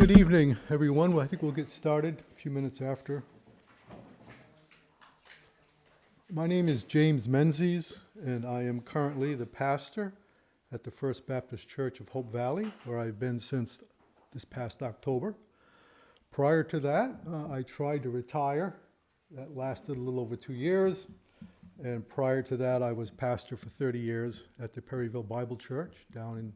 Good evening, everyone. Well, I think we'll get started a few minutes after. My name is James Menzies, and I am currently the pastor at the First Baptist Church of Hope Valley, where I've been since this past October. Prior to that, I tried to retire. That lasted a little over 2 years. And prior to that, I was pastor for 30 years at the Perryville Bible Church down in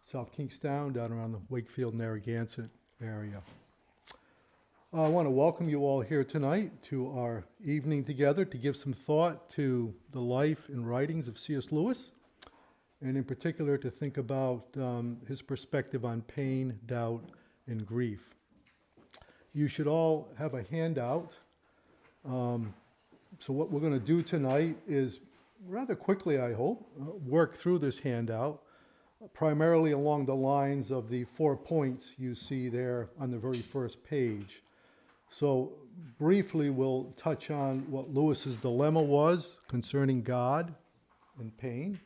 South Kingstown, down around the Wakefield, Narragansett area. I want to welcome you all here tonight to our evening together to give some thought to the life and writings of C.S. Lewis, and in particular to think about his perspective on pain, doubt, and grief. You should all have a handout. So what we're going to do tonight is rather quickly, I hope, work through this handout, primarily along the lines of the 4 points you see there on the very first page. So briefly, we'll touch on what Lewis's dilemma was concerning God and pain.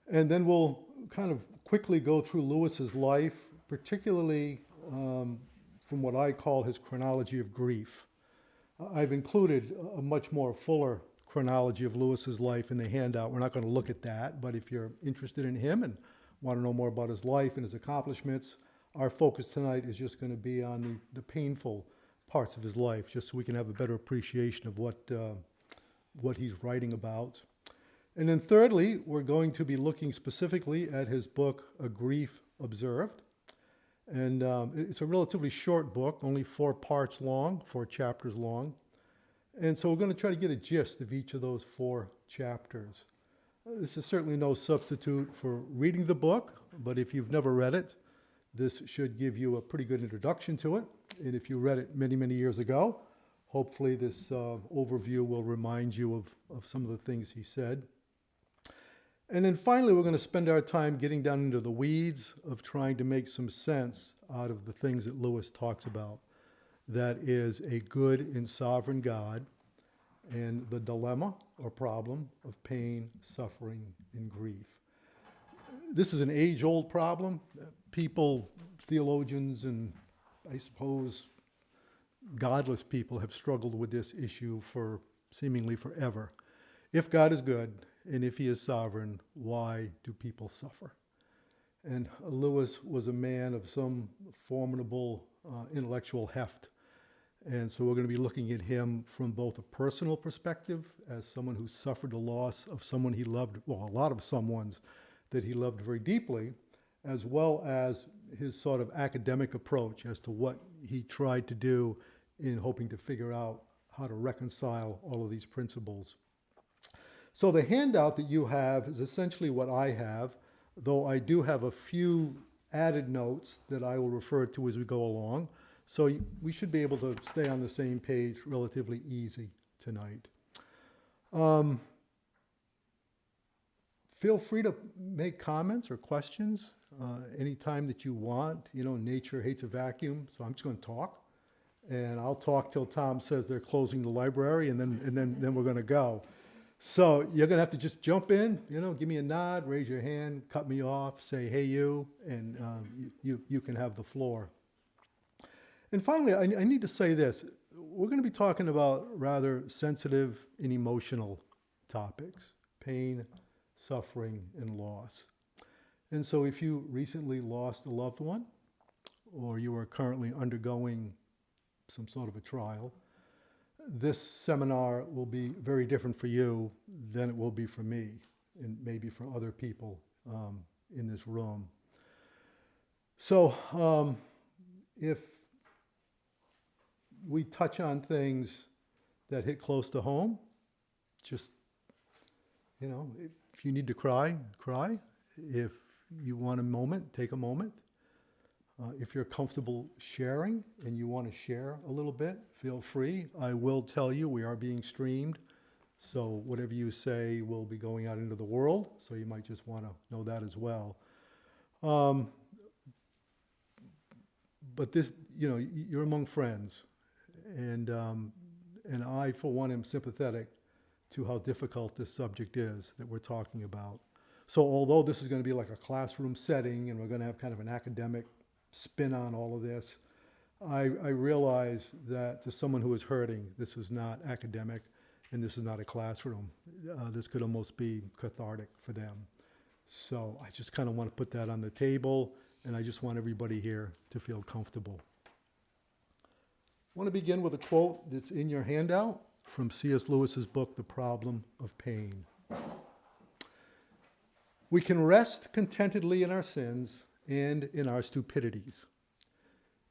And then we'll kind of quickly go through Lewis's life, particularly from what I call his chronology of grief. I've included a much more fuller chronology of Lewis's life in the handout. We're not going to look at that, but if you're interested in him and want to know more about his life and his accomplishments, our focus tonight is just going to be on the painful parts of his life, just so we can have a better appreciation of what he's writing about. And then thirdly, we're going to be looking specifically at his book, A Grief Observed. And it's a relatively short book, only 4 parts long, 4 chapters long. And so we're going to try to get a gist of each of those 4 chapters. This is certainly no substitute for reading the book, but if you've never read it, this should give you a pretty good introduction to it. And if you read it many, many years ago, hopefully this overview will remind you of some of the things he said. And then finally, we're going to spend our time getting down into the weeds of trying to make some sense out of the things that Lewis talks about. That is a good and sovereign God and the dilemma or problem of pain, suffering, and grief. This is an age-old problem. People, theologians, and I suppose godless people have struggled with this issue for seemingly forever. If God is good, and if he is sovereign, why do people suffer? And Lewis was a man of some formidable intellectual heft. And so we're going to be looking at him from both a personal perspective, as someone who suffered the loss of someone he loved, well, a lot of someones that he loved very deeply, as well as his sort of academic approach as to what he tried to do in hoping to figure out how to reconcile all of these principles. So the handout that you have is essentially what I have, though I do have a few added notes that I will refer to as we go along. So we should be able to stay on the same page relatively easy tonight. Feel free to make comments or questions anytime that you want. You know, nature hates a vacuum, so I'm just going to talk. And I'll talk till Tom says they're closing the library, and then we're going to go. So you're going to have to just jump in, give me a nod, raise your hand, cut me off, say, hey, you, and you can have the floor. And finally, I need to say this. We're going to be talking about rather sensitive and emotional topics: pain, suffering, and loss. And so if you recently lost a loved one, or you are currently undergoing some sort of a trial, this seminar will be very different for you than it will be for me, and maybe for other people in this room. So if we touch on things that hit close to home, just, if you need to cry, cry. If you want a moment, take a moment. If you're comfortable sharing and you want to share a little bit, feel free. I will tell you we are being streamed, so whatever you say will be going out into the world, so you might just want to know that as well. But this, you're among friends, and I, for one, am sympathetic to how difficult this subject is that we're talking about. So although this is going to be like a classroom setting and we're going to have kind of an academic spin on all of this. I realize that to someone who is hurting, this is not academic and this is not a classroom. This could almost be cathartic for them. So I just kind of want to put that on the table, and I just want everybody here to feel comfortable. I want to begin with a quote that's in your handout from C.S. Lewis's book, The Problem of Pain. We can rest contentedly in our sins and in our stupidities.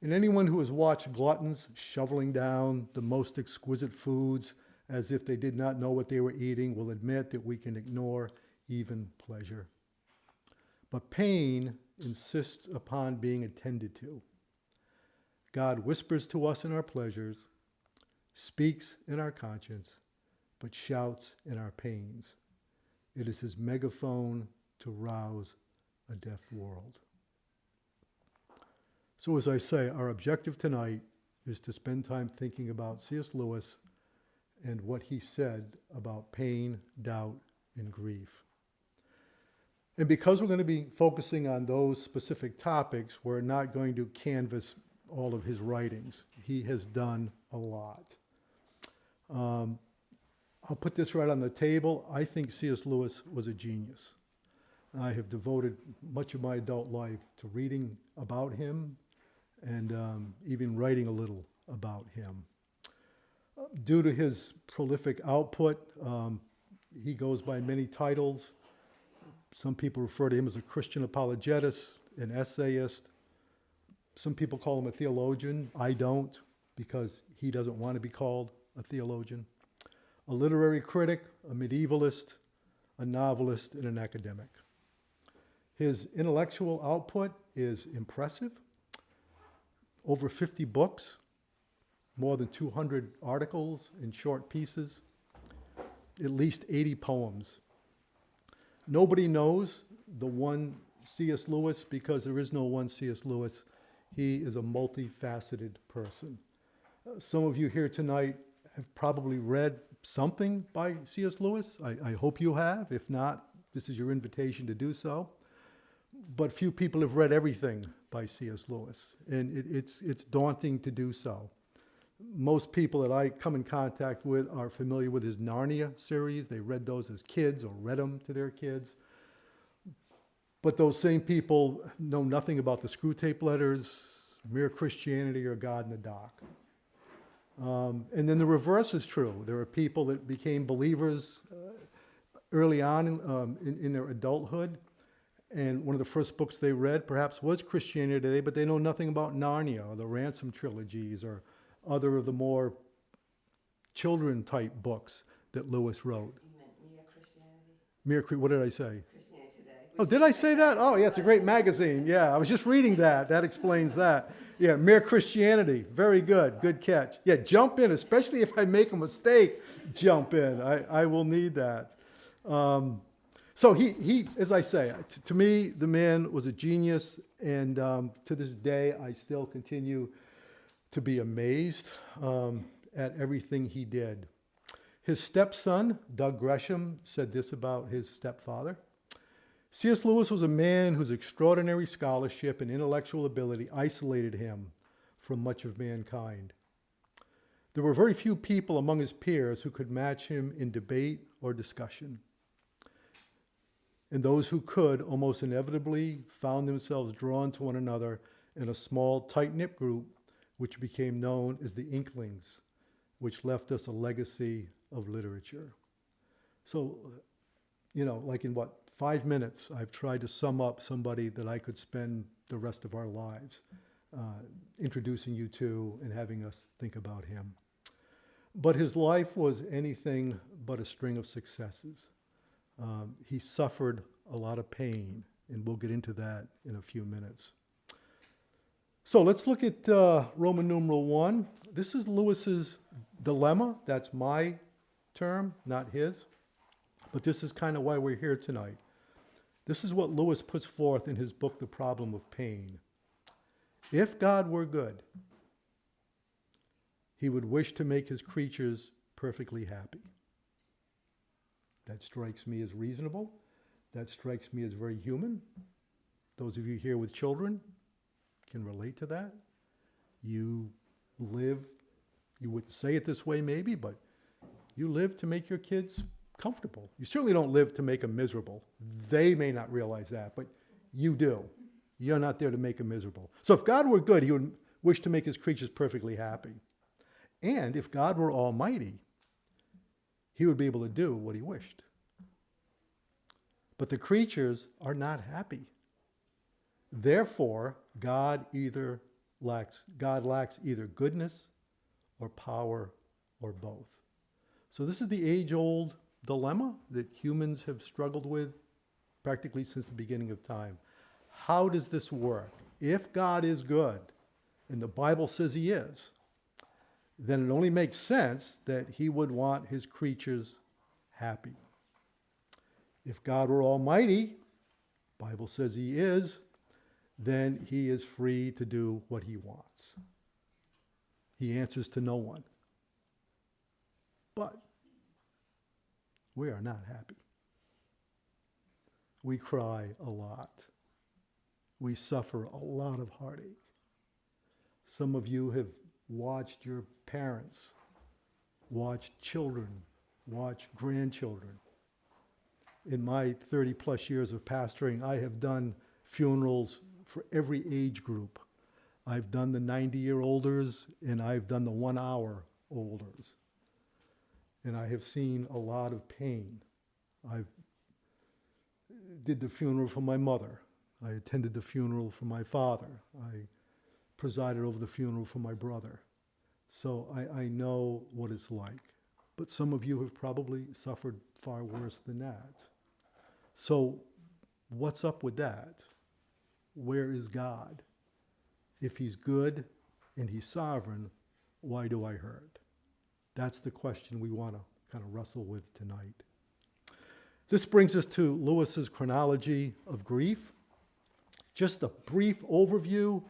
And anyone who has watched gluttons shoveling down the most exquisite foods as if they did not know what they were eating will admit that we can ignore even pleasure. But pain insists upon being attended to. God whispers to us in our pleasures, speaks in our conscience, but shouts in our pains. It is his megaphone to rouse a deaf world. So as I say, our objective tonight is to spend time thinking about C.S. Lewis and what he said about pain, doubt, and grief. And because we're going to be focusing on those specific topics, we're not going to canvass all of his writings. He has done a lot. I'll put this right on the table. I think C.S. Lewis was a genius. I have devoted much of my adult life to reading about him and even writing a little about him. Due to his prolific output, he goes by many titles. Some people refer to him as a Christian apologetist, an essayist. Some people call him a theologian. I don't, because he doesn't want to be called a theologian. A literary critic, a medievalist, a novelist, and an academic. His intellectual output is impressive. Over 50 books, more than 200 articles and short pieces, at least 80 poems. Nobody knows the one C.S. Lewis because there is no one C.S. Lewis. He is a multifaceted person. Some of you here tonight have probably read something by C.S. Lewis. I hope you have. If not, this is your invitation to do so. But few people have read everything by C.S. Lewis, and it's daunting to do so. Most people that I come in contact with are familiar with his Narnia series. They read those as kids or read them to their kids. But those same people know nothing about the Screwtape Letters, Mere Christianity, or God in the Dock. And then the reverse is true. There are people that became believers early on in their adulthood, and one of the first books they read perhaps was Christianity Today, but they know nothing about Narnia or the Ransom trilogies or other of the more children-type books that Lewis wrote. You meant Mere Christianity? What did I say? Christianity Today. Oh, did I say that? Oh, yeah, it's a great magazine. Yeah, I was just reading that. That explains that. Yeah, Mere Christianity. Very good. Good catch. Yeah, jump in, especially if I make a mistake, jump in. I will need that. So he, as I say, to me, the man was a genius, and to this day, I still continue to be amazed at everything he did. His stepson, Doug Gresham, said this about his stepfather. C.S. Lewis was a man whose extraordinary scholarship and intellectual ability isolated him from much of mankind. There were very few people among his peers who could match him in debate or discussion. And those who could almost inevitably found themselves drawn to one another in a small, tight-knit group which became known as the Inklings, which left us a legacy of literature. So, like in 5 minutes, I've tried to sum up somebody that I could spend the rest of our lives introducing you to and having us think about him. But his life was anything but a string of successes. He suffered a lot of pain, and we'll get into that in a few minutes. So let's look at Roman numeral 1. This is Lewis's dilemma. That's my term, not his. But this is kind of why we're here tonight. This is what Lewis puts forth in his book, The Problem of Pain. If God were good, he would wish to make his creatures perfectly happy. That strikes me as reasonable. That strikes me as very human. Those of you here with children can relate to that. You live, you wouldn't say it this way maybe, but you live to make your kids comfortable. You certainly don't live to make them miserable. They may not realize that, but you do. You're not there to make them miserable. So if God were good, he would wish to make his creatures perfectly happy. And if God were almighty, he would be able to do what he wished. But the creatures are not happy. Therefore, God lacks either goodness or power or both. So this is the age-old dilemma that humans have struggled with practically since the beginning of time. How does this work? If God is good, and the Bible says he is, then it only makes sense that he would want his creatures happy. If God were almighty, Bible says he is, then he is free to do what he wants. He answers to no one. But we are not happy. We cry a lot. We suffer a lot of heartache. Some of you have watched your parents, watched children, watched grandchildren. In my 30 plus years of pastoring, I have done funerals for every age group. I've done the 90-year-olders and I've done the 1-hour-olders. And I have seen a lot of pain. I did the funeral for my mother. I attended the funeral for my father. I presided over the funeral for my brother. So I know what it's like. But some of you have probably suffered far worse than that. So what's up with that? Where is God? If he's good and he's sovereign, why do I hurt? That's the question we want to kind of wrestle with tonight. This brings us to Lewis's chronology of grief. Just a brief overview.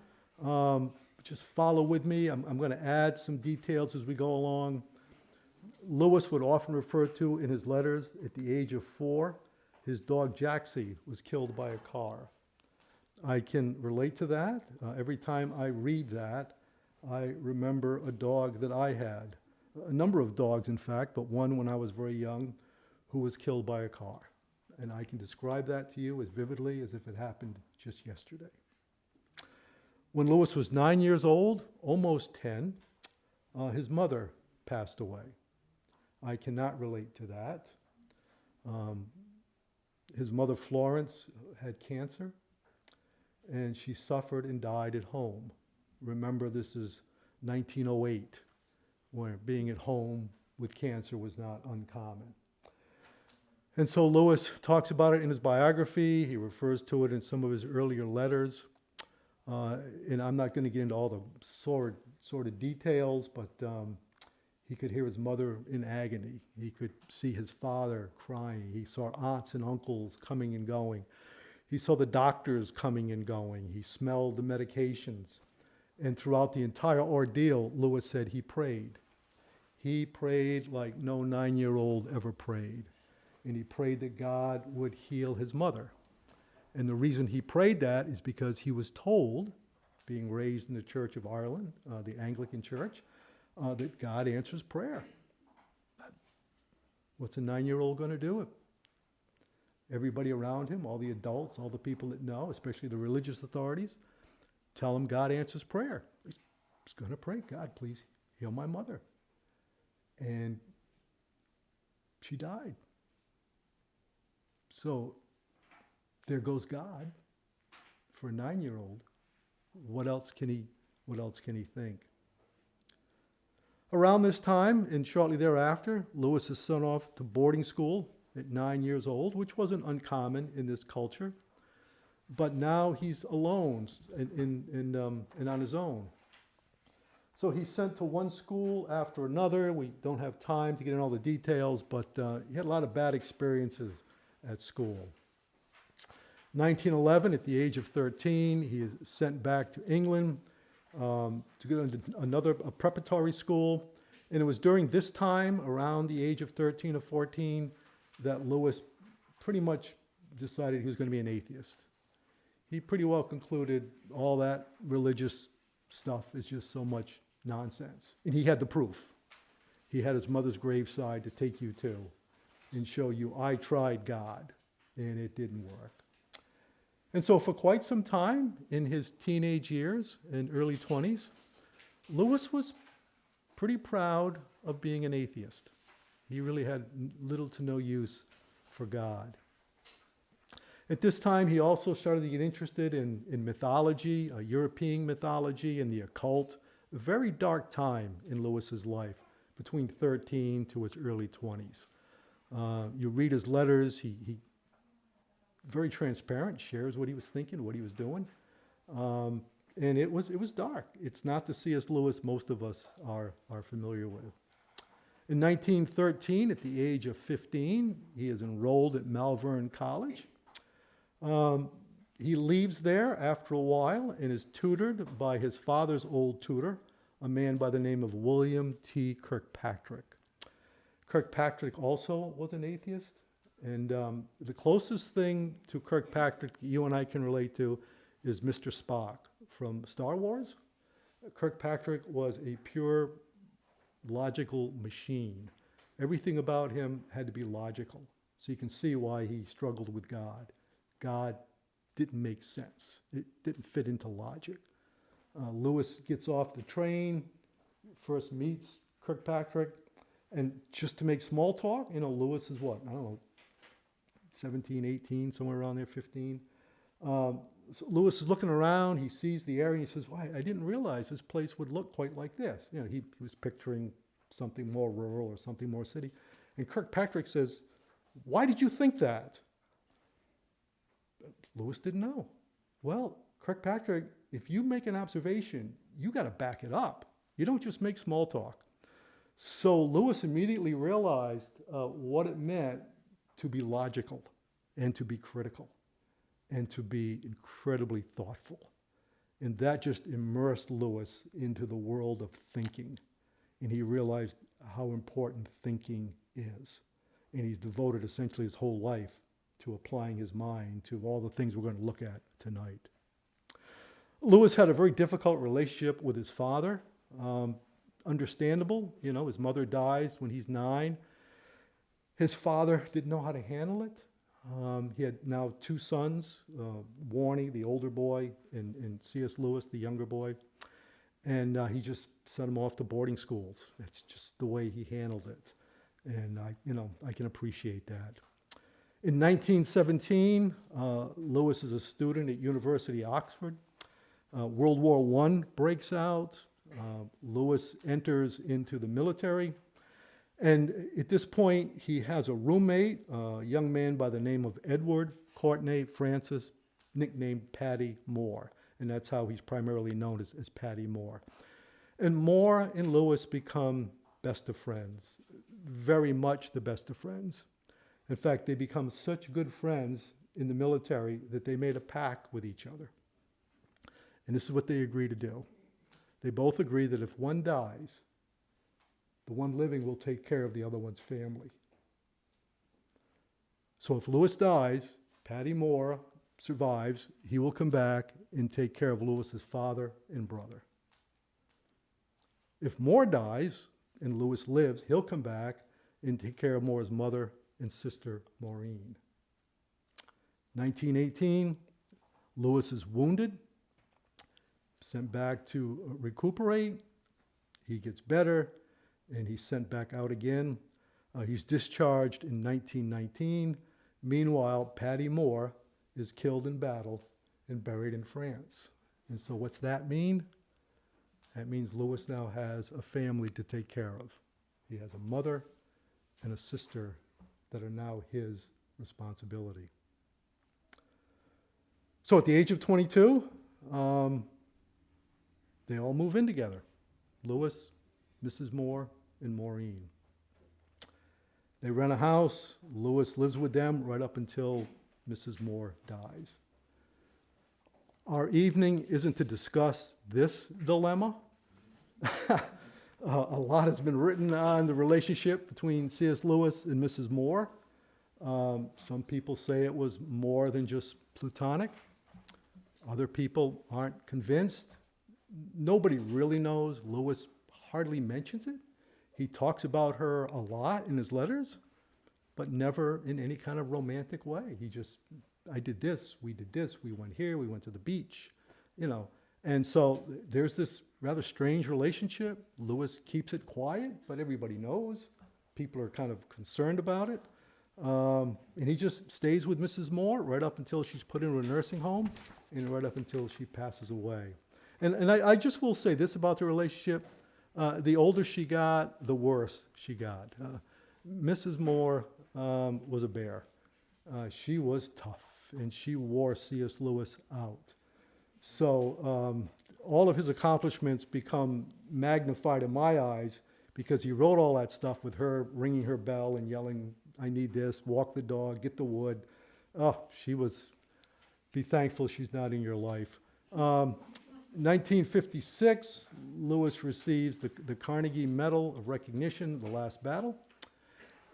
Just follow with me. I'm going to add some details as we go along. Lewis would often refer to in his letters at the age of 4, his dog Jaxie was killed by a car. I can relate to that. Every time I read that, I remember a dog that I had. A number of dogs, in fact, but one when I was very young who was killed by a car. And I can describe that to you as vividly as if it happened just yesterday. When Lewis was 9 years old, almost 10, his mother passed away. I cannot relate to that. His mother, Florence, had cancer, and she suffered and died at home. Remember, this is 1908, where being at home with cancer was not uncommon. And so Lewis talks about it in his biography. He refers to it in some of his earlier letters. And I'm not going to get into all the sordid details, but he could hear his mother in agony. He could see his father crying. He saw aunts and uncles coming and going. He saw the doctors coming and going. He smelled the medications. And throughout the entire ordeal, Lewis said he prayed. He prayed like no 9-year-old ever prayed. And he prayed that God would heal his mother. And the reason he prayed that is because he was told, being raised in the Church of Ireland, the Anglican Church, that God answers prayer. What's a 9-year-old going to do? Everybody around him, all the adults, all the people that know, especially the religious authorities, tell him God answers prayer. He's going to pray, God, please heal my mother. And she died. So there goes God for a 9-year-old. What else can he think? Around this time, and shortly thereafter, Lewis is sent off to boarding school at 9 years old, which wasn't uncommon in this culture. But now he's alone and on his own. So he's sent to one school after another. We don't have time to get into all the details, but he had a lot of bad experiences at school. 1911, at the age of 13, he is sent back to England to go to a preparatory school. And it was during this time, around the age of 13 or 14, that Lewis pretty much decided he was going to be an atheist. he pretty well concluded all that religious stuff is just so much nonsense. And he had the proof. He had his mother's graveside to take you to and show you, I tried God, and it didn't work. And so for quite some time in his teenage years and early 20s, Lewis was pretty proud of being an atheist. He really had little to no use for God. At this time, he also started to get interested in mythology, European mythology, and the occult. A very dark time in Lewis's life, between 13 to his early 20s. You read his letters, he very transparent, shares what he was thinking, what he was doing. And it was dark. It's not the C.S. Lewis most of us are familiar with. In 1913, at the age of 15, he is enrolled at Malvern College. He leaves there after a while and is tutored by his father's old tutor, a man by the name of William T. Kirkpatrick. Kirkpatrick also was an atheist, and the closest thing to Kirkpatrick you and I can relate to is Mr. Spock from Star Wars. Kirkpatrick was a pure logical machine. Everything about him had to be logical. So you can see why he struggled with God. God didn't make sense. It didn't fit into logic. Lewis gets off the train, first meets Kirkpatrick, and just to make small talk, Lewis is what? I don't know, 17, 18, somewhere around there, 15. So Lewis is looking around, he sees the area, and he says, well, I didn't realize this place would look quite like this. He was picturing something more rural or something more city. And Kirkpatrick says, why did you think that? Lewis didn't know. Well, Kirkpatrick, if you make an observation, you got to back it up. You don't just make small talk. So Lewis immediately realized what it meant to be logical and to be critical and to be incredibly thoughtful. And that just immersed Lewis into the world of thinking. And he realized how important thinking is. And he's devoted essentially his whole life to applying his mind to all the things we're going to look at tonight. Lewis had a very difficult relationship with his father. Understandable, his mother dies when he's 9. His father didn't know how to handle it. He had now 2 sons, Warnie, the older boy, and C.S. Lewis, the younger boy. And he just sent them off to boarding schools. That's just the way he handled it. And I can appreciate that. In 1917, Lewis is a student at University of Oxford. World War I breaks out. Lewis enters into the military. And at this point, he has a roommate, a young man by the name of Edward Courtenay Francis, nicknamed Paddy Moore. And that's how he's primarily known as Paddy Moore. And Moore and Lewis become best of friends, very much the best of friends. In fact, they become such good friends in the military that they made a pact with each other. And this is what they agree to do. They both agree that if one dies, the one living will take care of the other one's family. So if Lewis dies, Paddy Moore survives, he will come back and take care of Lewis's father and brother. If Moore dies and Lewis lives, he'll come back and take care of Moore's mother and sister Maureen. 1918, Lewis is wounded, sent back to recuperate. He gets better, and he's sent back out again. He's discharged in 1919. Meanwhile, Paddy Moore is killed in battle and buried in France. And so what's that mean? That means Lewis now has a family to take care of. He has a mother and a sister that are now his responsibility. So at the age of 22, they all move in together. Lewis, Mrs. Moore, and Maureen. They rent a house. Lewis lives with them right up until Mrs. Moore dies. Our evening isn't to discuss this dilemma. A lot has been written on the relationship between C.S. Lewis and Mrs. Moore. Some people say it was more than just platonic. Other people aren't convinced. Nobody really knows. Lewis hardly mentions it. He talks about her a lot in his letters, but never in any kind of romantic way. He just, I did this, we went here, we went to the beach, you know. And so there's this rather strange relationship. Lewis keeps it quiet, but everybody knows. People are kind of concerned about it. And he just stays with Mrs. Moore right up until she's put into a nursing home and right up until she passes away. And I just will say this about the relationship. The older she got, the worse she got. Mrs. Moore was a bear. She was tough, and she wore C.S. Lewis out. So all of his accomplishments become magnified in my eyes because he wrote all that stuff with her ringing her bell and yelling, I need this, walk the dog, get the wood. Oh, be thankful she's not in your life. 1956, Lewis receives the Carnegie Medal of Recognition, the last battle.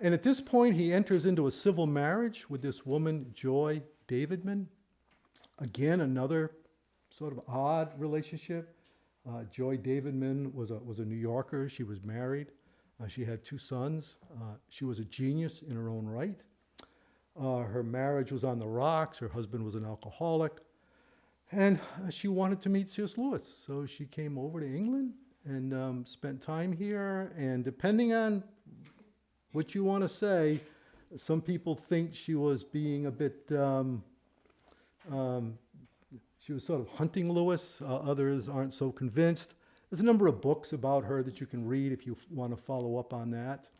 And at this point, he enters into a civil marriage with this woman, Joy Davidman. Again, another sort of odd relationship. Joy Davidman was a New Yorker. She was married. She had 2 sons. She was a genius in her own right. Her marriage was on the rocks. Her husband was an alcoholic. And she wanted to meet C.S. Lewis. So she came over to England and spent time here. And depending on what you want to say, some people think she was being a bit, she was sort of hunting Lewis. Others aren't so convinced. There's a number of books about her that you can read if you want to follow up on that.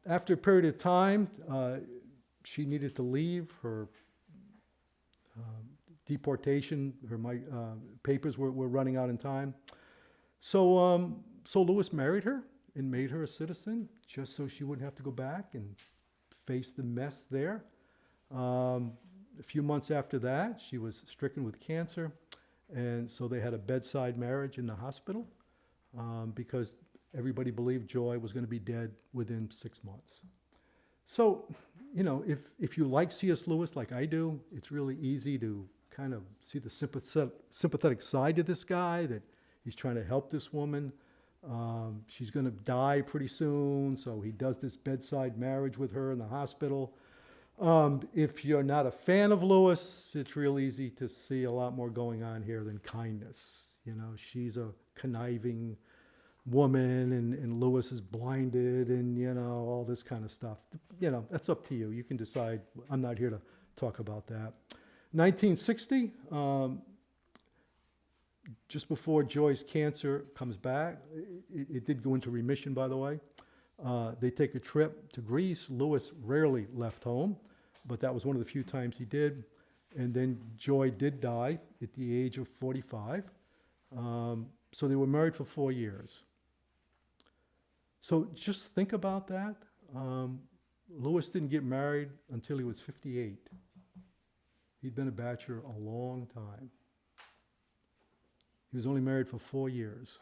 After a period of time, she needed to leave. Her deportation, her papers were running out in time. So Lewis married her and made her a citizen just so she wouldn't have to go back and face the mess there. A few months after that, she was stricken with cancer. And so they had a bedside marriage in the hospital because everybody believed Joy was going to be dead within 6 months. So, you know, if you like C.S. Lewis like I do, it's really easy to kind of see the sympathetic side to this guy, that he's trying to help this woman. She's going to die pretty soon, so he does this bedside marriage with her in the hospital. If you're not a fan of Lewis, it's real easy to see a lot more going on here than kindness. You know, she's a conniving woman and Lewis is blinded and, you know, all this kind of stuff. You know, that's up to you. You can decide. I'm not here to talk about that. 1960, just before Joy's cancer comes back, it did go into remission, by the way. They take a trip to Greece. Lewis rarely left home, but that was one of the few times he did. And then Joy did die at the age of 45. So they were married for 4 years. So just think about that. Lewis didn't get married until he was 58. He'd been a bachelor a long time. He was only married for 4 years.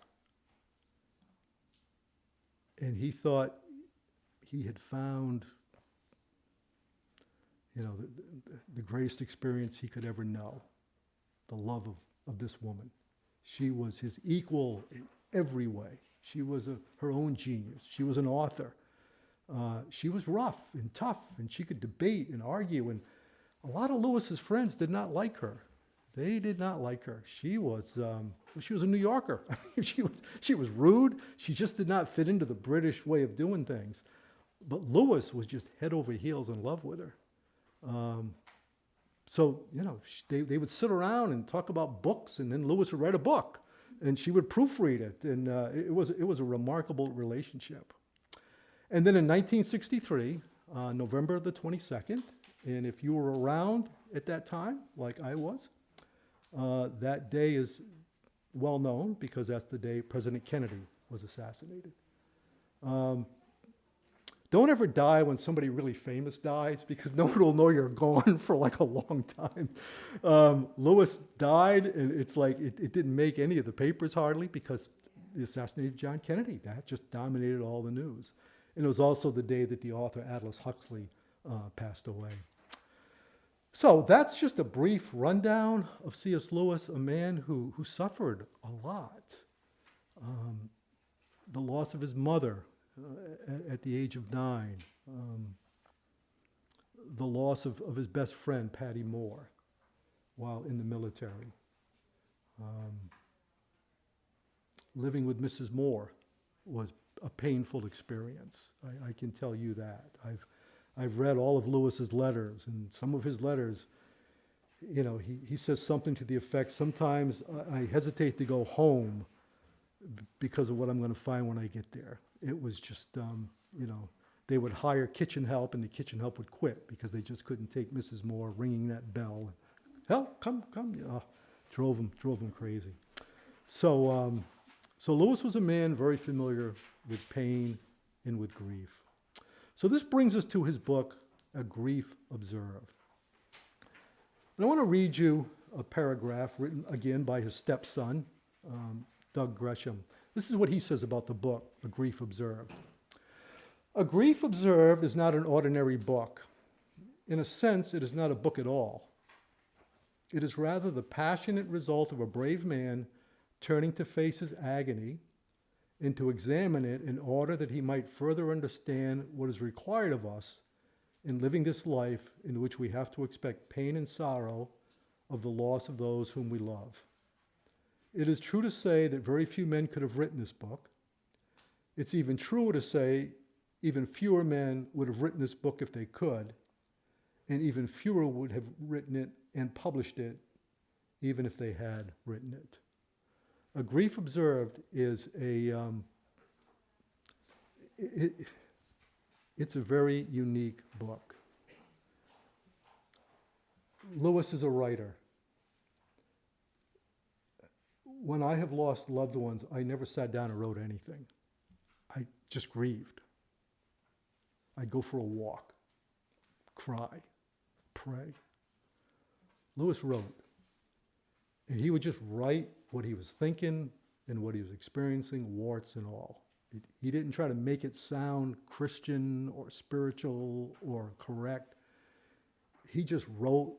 And he thought he had found, you know, the greatest experience he could ever know, the love of this woman. She was his equal in every way. She was her own genius. She was an author. She was rough and tough, and she could debate and argue. And a lot of Lewis's friends did not like her. They did not like her. She was a New Yorker. I mean, she was rude. She just did not fit into the British way of doing things. But Lewis was just head over heels in love with her. So, you know, they would sit around and talk about books, and then Lewis would write a book, and she would proofread it, and it was a remarkable relationship. And then in 1963, November the 22nd, and if you were around at that time, like I was, that day is well known because that's the day President Kennedy was assassinated. Don't ever die when somebody really famous dies, because no one will know you're gone for like a long time. Lewis died, and it's like it didn't make any of the papers hardly, because the assassination of John Kennedy, that just dominated all the news. And it was also the day that the author Aldous Huxley passed away. So that's just a brief rundown of C.S. Lewis, a man who suffered a lot. The loss of his mother at the age of 9. The loss of his best friend, Patty Moore, while in the military. Living with Mrs. Moore was a painful experience. I can tell you that. I've read all of Lewis's letters, and some of his letters, you know, he says something to the effect, sometimes I hesitate to go home because of what I'm going to find when I get there. It was just, you know, they would hire kitchen help, and the kitchen help would quit because they just couldn't take Mrs. Moore ringing that bell. Help, come, you know, drove him crazy. So Lewis was a man very familiar with pain and with grief. So this brings us to his book, A Grief Observed. And I want to read you a paragraph written again by his stepson, Doug Gresham. This is what he says about the book, A Grief Observed. A Grief Observed is not an ordinary book. In a sense, it is not a book at all. It is rather the passionate result of a brave man turning to face his agony and to examine it in order that he might further understand what is required of us in living this life in which we have to expect pain and sorrow of the loss of those whom we love. It is true to say that very few men could have written this book. It's even truer to say even fewer men would have written this book if they could, and even fewer would have written it and published it even if they had written it. A Grief Observed is it's a very unique book. Lewis is a writer. When I have lost loved ones, I never sat down and wrote anything. I just grieved. I'd go for a walk, cry, pray. Lewis wrote. And he would just write what he was thinking and what he was experiencing, warts and all. He didn't try to make it sound Christian or spiritual or correct. He just wrote.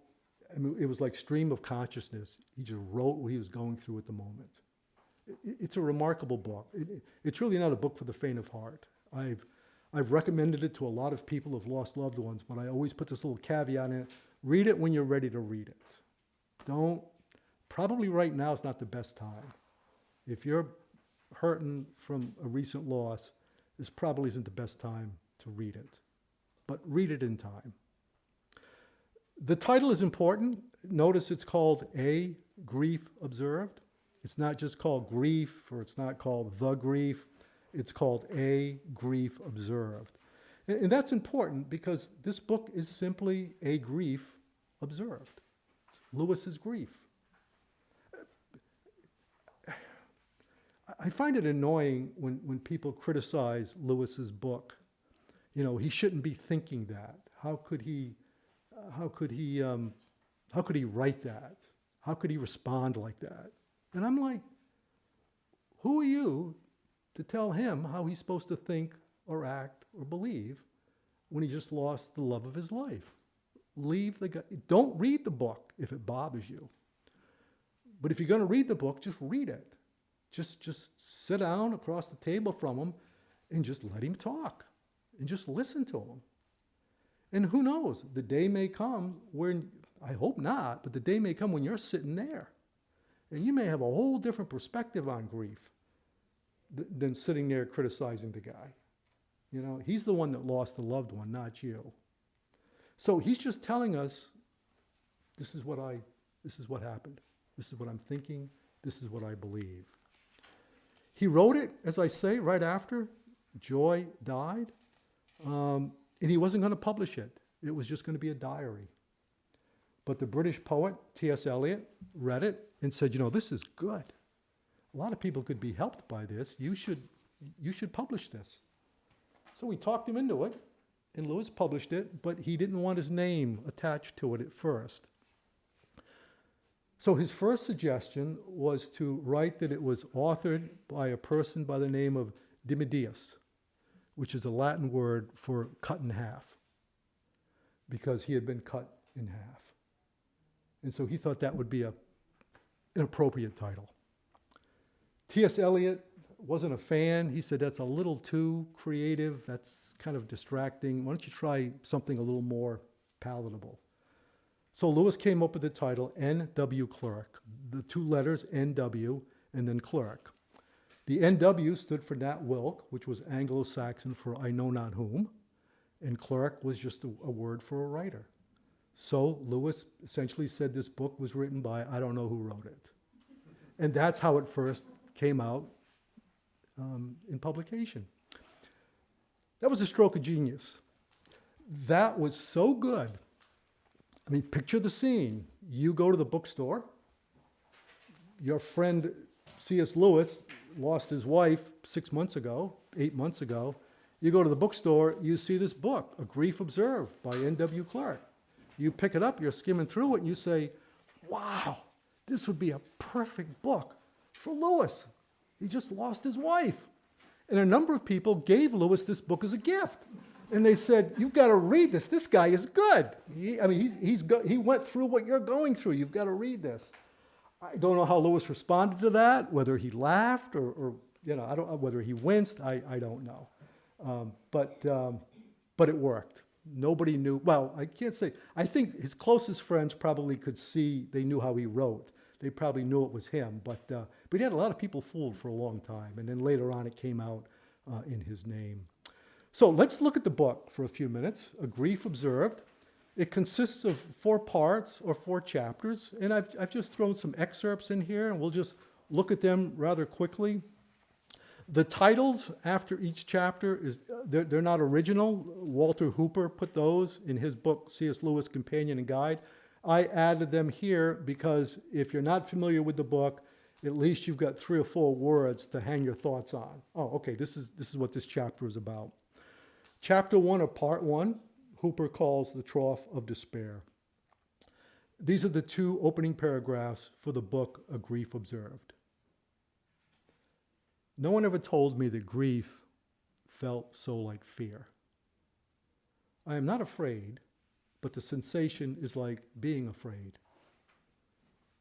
I mean, it was like stream of consciousness. He just wrote what he was going through at the moment. It's a remarkable book. It's really not a book for the faint of heart. I've recommended it to a lot of people who've lost loved ones, but I always put this little caveat in it. Read it when you're ready to read it. Probably right now is not the best time. If you're hurting from a recent loss, this probably isn't the best time to read it. But read it in time. The title is important. Notice it's called A Grief Observed. It's not just called Grief, or it's not called The Grief. It's called A Grief Observed. And that's important because this book is simply a grief observed. It's Lewis's grief. I find it annoying when people criticize Lewis's book. You know, he shouldn't be thinking that. How could he write that? How could he respond like that? And I'm like, who are you to tell him how he's supposed to think or act or believe when he just lost the love of his life? Leave the guy. Don't read the book if it bothers you. But if you're going to read the book, just read it. Just sit down across the table from him and just let him talk and just listen to him. And who knows, the day may come when, I hope not, but the day may come when you're sitting there and you may have a whole different perspective on grief than sitting there criticizing the guy. You know, he's the one that lost a loved one, not you. So he's just telling us, this is what happened. This is what I'm thinking. This is what I believe. He wrote it, as I say, right after Joy died, and he wasn't going to publish it. It was just going to be a diary. But the British poet, T.S. Eliot, read it and said, you know, this is good. A lot of people could be helped by this. You should publish this. So we talked him into it, and Lewis published it, but he didn't want his name attached to it at first. So his first suggestion was to write that it was authored by a person by the name of Dimidius, which is a Latin word for cut in half, because he had been cut in half. And so he thought that would be an appropriate title. T.S. Eliot wasn't a fan. He said, that's a little too creative. That's kind of distracting. Why don't you try something a little more palatable? So Lewis came up with the title N.W. Clerk, the two letters N.W. and then clerk. The N.W. stood for Nat Wilk, which was Anglo-Saxon for I know not whom, and clerk was just a word for a writer. So Lewis essentially said this book was written by I don't know who wrote it. And that's how it first came out in publication. That was a stroke of genius. That was so good. I mean, picture the scene. You go to the bookstore. Your friend C.S. Lewis lost his wife 6 months ago, 8 months ago. You go to the bookstore, you see this book, A Grief Observed by N.W. Clark. You pick it up, you're skimming through it, and you say, wow, this would be a perfect book for Lewis. He just lost his wife. And a number of people gave Lewis this book as a gift. And they said, you've got to read this. This guy is good. He went through what you're going through. You've got to read this. I don't know how Lewis responded to that, whether he laughed or I don't know, whether he winced. I don't know. But it worked. Nobody knew. Well, I can't say. I think his closest friends probably could see. They knew how he wrote. They probably knew it was him. But he had a lot of people fooled for a long time. And then later on, it came out in his name. So let's look at the book for a few minutes. A Grief Observed. It consists of 4 parts or 4 chapters. And I've just thrown some excerpts in here, and we'll just look at them rather quickly. The titles after each chapter, they're not original. Walter Hooper put those in his book, C.S. Lewis Companion and Guide. I added them here because if you're not familiar with the book, at least you've got 3 or 4 words to hang your thoughts on. Oh, okay, this is what this chapter is about. Chapter 1 or part 1, Hooper calls The Trough of Despair. These are the 2 opening paragraphs for the book, A Grief Observed. No one ever told me that grief felt so like fear. I am not afraid, but the sensation is like being afraid.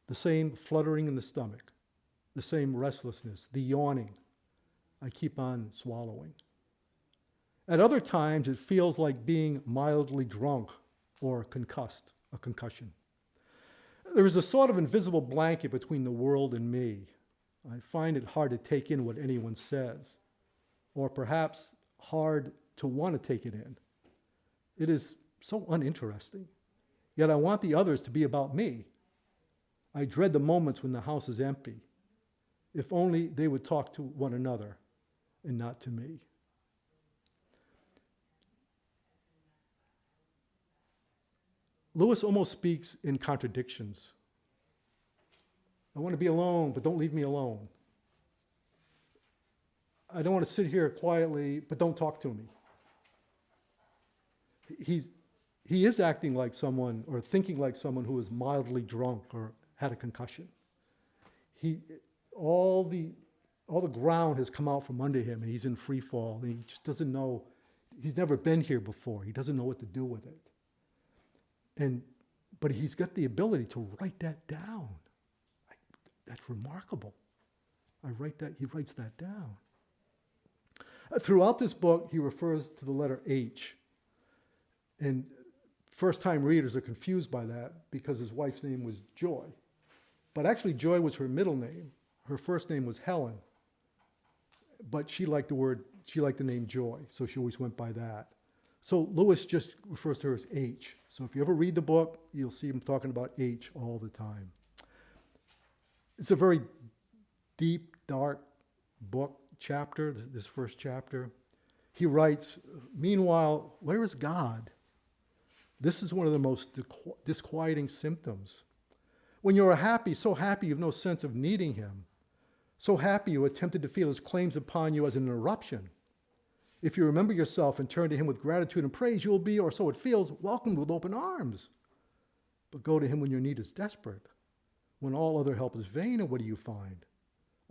The same fluttering in the stomach, the same restlessness, the yawning. I keep on swallowing. At other times, it feels like being mildly drunk or concussed, a concussion. There is a sort of invisible blanket between the world and me. I find it hard to take in what anyone says, or perhaps hard to want to take it in. It is so uninteresting. Yet I want the others to be about me. I dread the moments when the house is empty. If only they would talk to one another and not to me. Lewis almost speaks in contradictions. I want to be alone, but don't leave me alone. I don't want to sit here quietly, but don't talk to me. He is acting like someone or thinking like someone who is mildly drunk or had a concussion. All the ground has come out from under him and he's in free fall. And he just doesn't know, he's never been here before. He doesn't know what to do with it. But he's got the ability to write that down. That's remarkable. He writes that down. Throughout this book, he refers to the letter H. And first-time readers are confused by that because his wife's name was Joy. But actually, Joy was her middle name. Her first name was Helen. But she liked the name Joy, so she always went by that. So Lewis just refers to her as H. So if you ever read the book, you'll see him talking about H all the time. It's a very deep, dark book chapter, this first chapter. He writes, meanwhile, where is God? This is one of the most disquieting symptoms. When you are happy, so happy you have no sense of needing him, so happy you are tempted to feel his claims upon you as an interruption. If you remember yourself and turn to him with gratitude and praise, you will be, or so it feels, welcomed with open arms. But go to him when your need is desperate. When all other help is vain, and what do you find?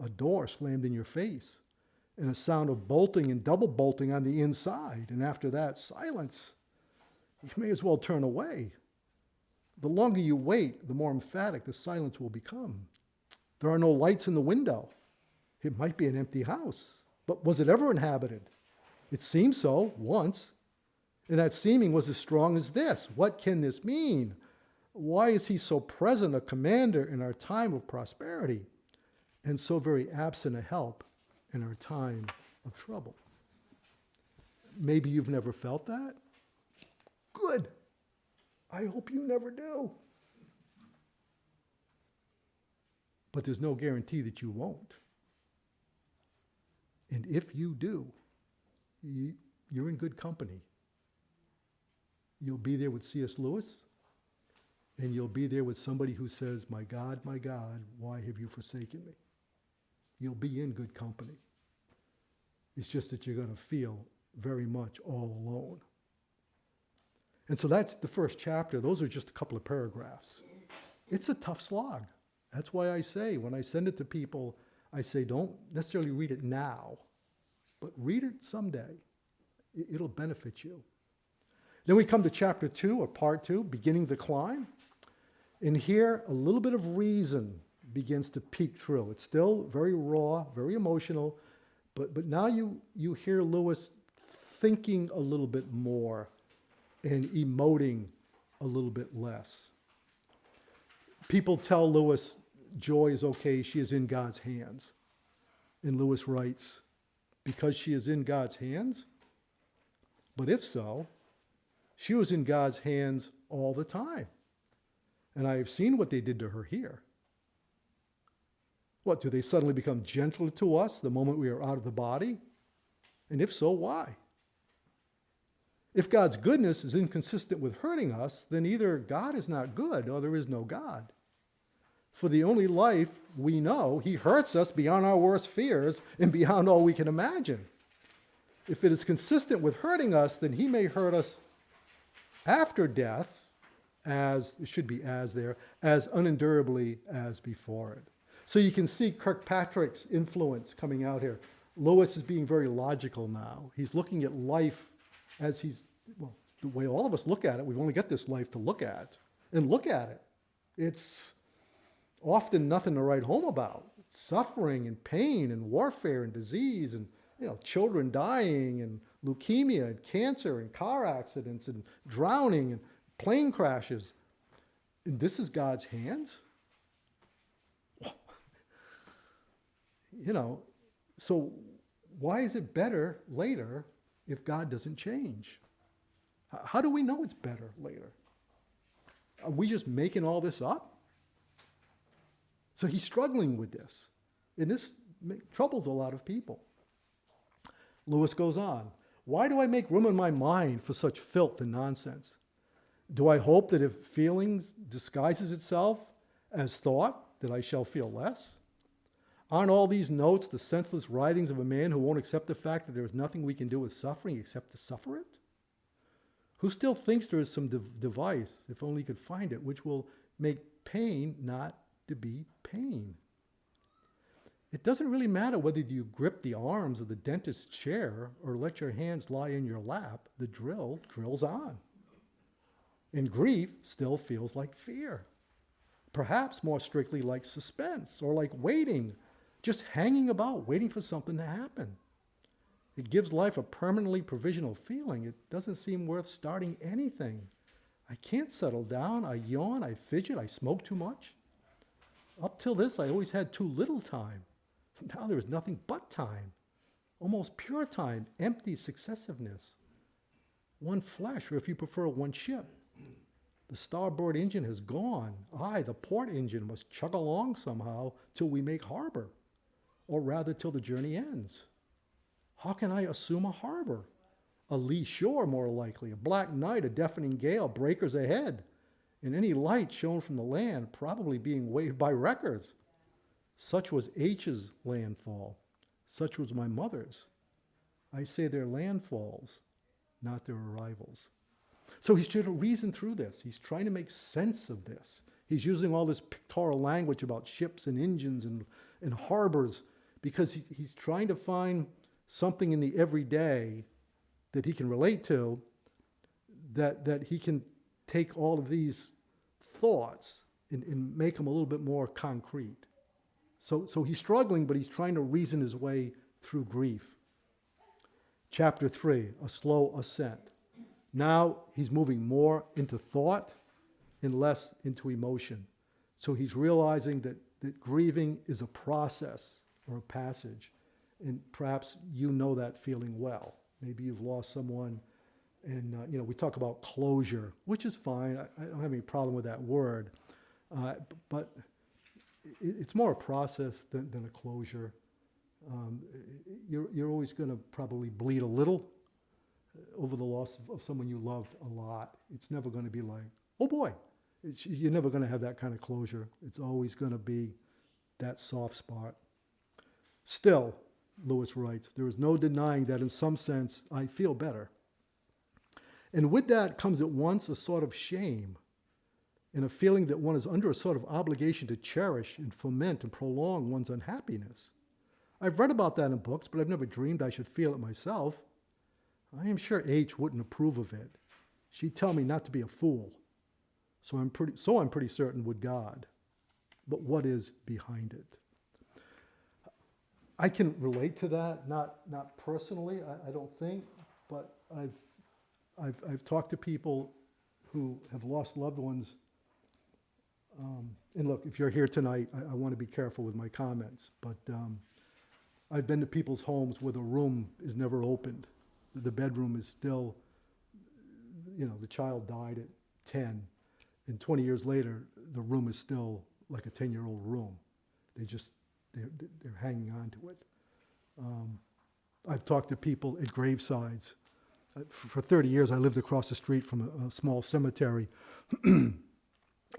A door slammed in your face, and a sound of bolting and double bolting on the inside, and after that, silence. You may as well turn away. The longer you wait, the more emphatic the silence will become. There are no lights in the window. It might be an empty house, but was it ever inhabited? It seemed so once, and that seeming was as strong as this. What can this mean? Why is he so present, a commander in our time of prosperity, and so very absent a help in our time of trouble? Maybe you've never felt that. Good. I hope you never do. But there's no guarantee that you won't. And if you do, you're in good company. You'll be there with C.S. Lewis, and you'll be there with somebody who says, my God, why have you forsaken me? You'll be in good company. It's just that you're going to feel very much all alone. And so that's the first chapter. Those are just a couple of paragraphs. It's a tough slog. That's why I say, when I send it to people, I say, don't necessarily read it now, but read it someday. It'll benefit you. Then we come to chapter 2, or part 2, beginning the climb. And here, a little bit of reason begins to peek through. It's still very raw, very emotional, but now you hear Lewis thinking a little bit more and emoting a little bit less. People tell Lewis, Joy is okay, she is in God's hands. And Lewis writes, because she is in God's hands? But if so, she was in God's hands all the time. And I have seen what they did to her here. What, do they suddenly become gentler to us the moment we are out of the body? And if so, why? If God's goodness is inconsistent with hurting us, then either God is not good or there is no God. For the only life we know, he hurts us beyond our worst fears and beyond all we can imagine. If it is consistent with hurting us, then he may hurt us after death, as, it should be as there, as unendurably as before it. So you can see Kirkpatrick's influence coming out here. Lewis is being very logical now. He's looking at life as well, the way all of us look at it. We've only got this life to look at. And look at it. It's often nothing to write home about. Suffering and pain and warfare and disease and children dying and leukemia and cancer and car accidents and drowning and plane crashes. And this is God's hands? So why is it better later if God doesn't change? How do we know it's better later? Are we just making all this up? So he's struggling with this. And this troubles a lot of people. Lewis goes on. Why do I make room in my mind for such filth and nonsense? Do I hope that if feelings disguises itself as thought, that I shall feel less? Aren't all these notes the senseless writings of a man who won't accept the fact that there is nothing we can do with suffering except to suffer it? Who still thinks there is some device, if only he could find it, which will make pain not to be pain? It doesn't really matter whether you grip the arms of the dentist's chair or let your hands lie in your lap. The drill drills on. And grief still feels like fear. Perhaps more strictly like suspense or like waiting, just hanging about, waiting for something to happen. It gives life a permanently provisional feeling. It doesn't seem worth starting anything. I can't settle down. I yawn. I fidget. I smoke too much. Up till this, I always had too little time. Now there is nothing but time. Almost pure time, empty successiveness. One flesh, or if you prefer, one ship. The starboard engine has gone. The port engine must chug along somehow till we make harbor, or rather till the journey ends. How can I assume a harbor? A lee shore, more likely, a black night, a deafening gale, breakers ahead, and any light shown from the land probably being waved by wreckers. Such was H's landfall. Such was my mother's. I say their landfalls, not their arrivals. So he's trying to reason through this. He's trying to make sense of this. He's using all this pictorial language about ships and engines and harbors because he's trying to find something in the everyday that he can relate to, that he can take all of these thoughts and make them a little bit more concrete. So he's struggling, but he's trying to reason his way through grief. Chapter 3, a slow ascent. Now he's moving more into thought and less into emotion. So he's realizing that grieving is a process or a passage. And perhaps you know that feeling well. Maybe you've lost someone, and we talk about closure, which is fine. I don't have any problem with that word. But it's more a process than a closure. You're always going to probably bleed a little over the loss of someone you loved a lot. It's never going to be like, oh boy. You're never going to have that kind of closure. It's always going to be that soft spot. Still, Lewis writes, there is no denying that in some sense I feel better. And with that comes at once a sort of shame and a feeling that one is under a sort of obligation to cherish and foment and prolong one's unhappiness. I've read about that in books, but I've never dreamed I should feel it myself. I am sure H wouldn't approve of it. She'd tell me not to be a fool. So I'm pretty certain would God. But what is behind it? I can relate to that, not personally, I don't think, but I've talked to people who have lost loved ones. And look, if you're here tonight, I want to be careful with my comments, but I've been to people's homes where the room is never opened. The bedroom is still, the child died at 10, and 20 years later, the room is still like a 10-year-old room. They're hanging on to it. I've talked to people at gravesides. For 30 years, I lived across the street from a small cemetery, and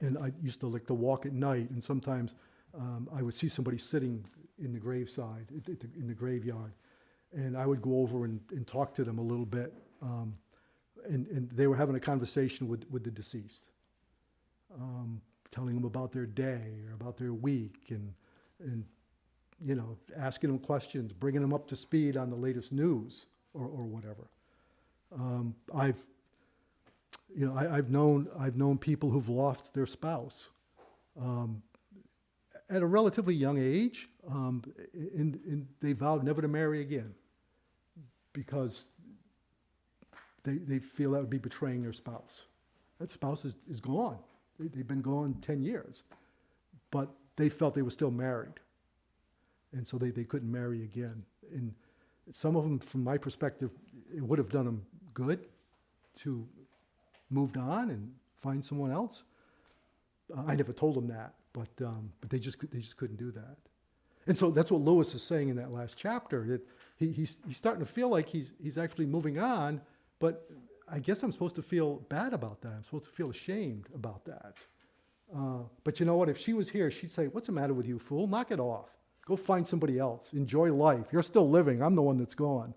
I used to like to walk at night, and sometimes I would see somebody sitting in the graveside, in the graveyard, and I would go over and talk to them a little bit, and they were having a conversation with the deceased, telling them about their day or about their week, and asking them questions, bringing them up to speed on the latest news or whatever. I've known people who've lost their spouse at a relatively young age, and they vowed never to marry again because they feel that would be betraying their spouse. That spouse is gone. They've been gone 10 years, but they felt they were still married, and so they couldn't marry again. And some of them, from my perspective, it would have done them good to moved on and find someone else. I never told them that, but they just couldn't do that. And so that's what Lewis is saying in that last chapter, that he's starting to feel like he's actually moving on, but I guess I'm supposed to feel bad about that. I'm supposed to feel ashamed about that. But you know what? If she was here, she'd say, "What's the matter with you, fool? Knock it off. Go find somebody else. Enjoy life. You're still living. I'm the one that's gone."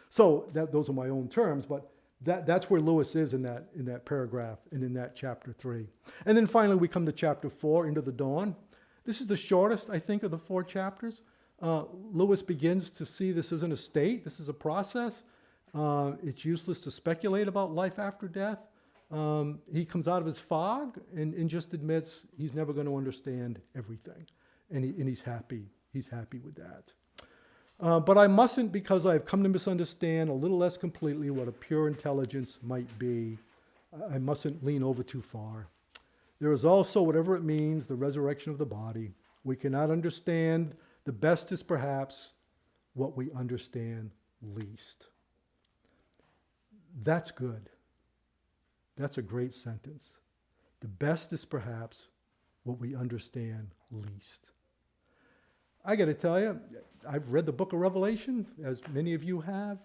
So those are my own terms, but that's where Lewis is in that paragraph and in that chapter 3. And then finally we come to chapter 4, Into the Dawn. This is the shortest, I think, of the 4 chapters. Lewis begins to see this isn't a state, this is a process. It's useless to speculate about life after death. He comes out of his fog and just admits he's never going to understand everything. And he's happy. He's happy with that. But I mustn't, because I've come to misunderstand a little less completely what a pure intelligence might be. I mustn't lean over too far. There is also, whatever it means, the resurrection of the body. We cannot understand. The best is perhaps what we understand least. That's good. That's a great sentence. The best is perhaps what we understand least. I got to tell you, I've read the book of Revelation, as many of you have.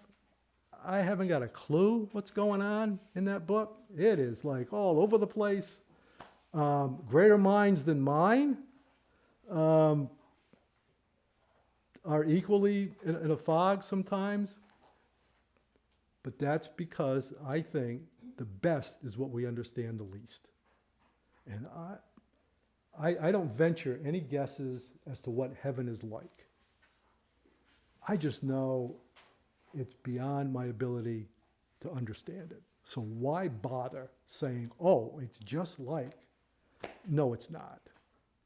I haven't got a clue what's going on in that book. It is like all over the place. Greater minds than mine are equally in a fog sometimes. But that's because I think the best is what we understand the least. And I don't venture any guesses as to what heaven is like. I just know it's beyond my ability to understand it. So why bother saying, oh, it's just like No, it's not.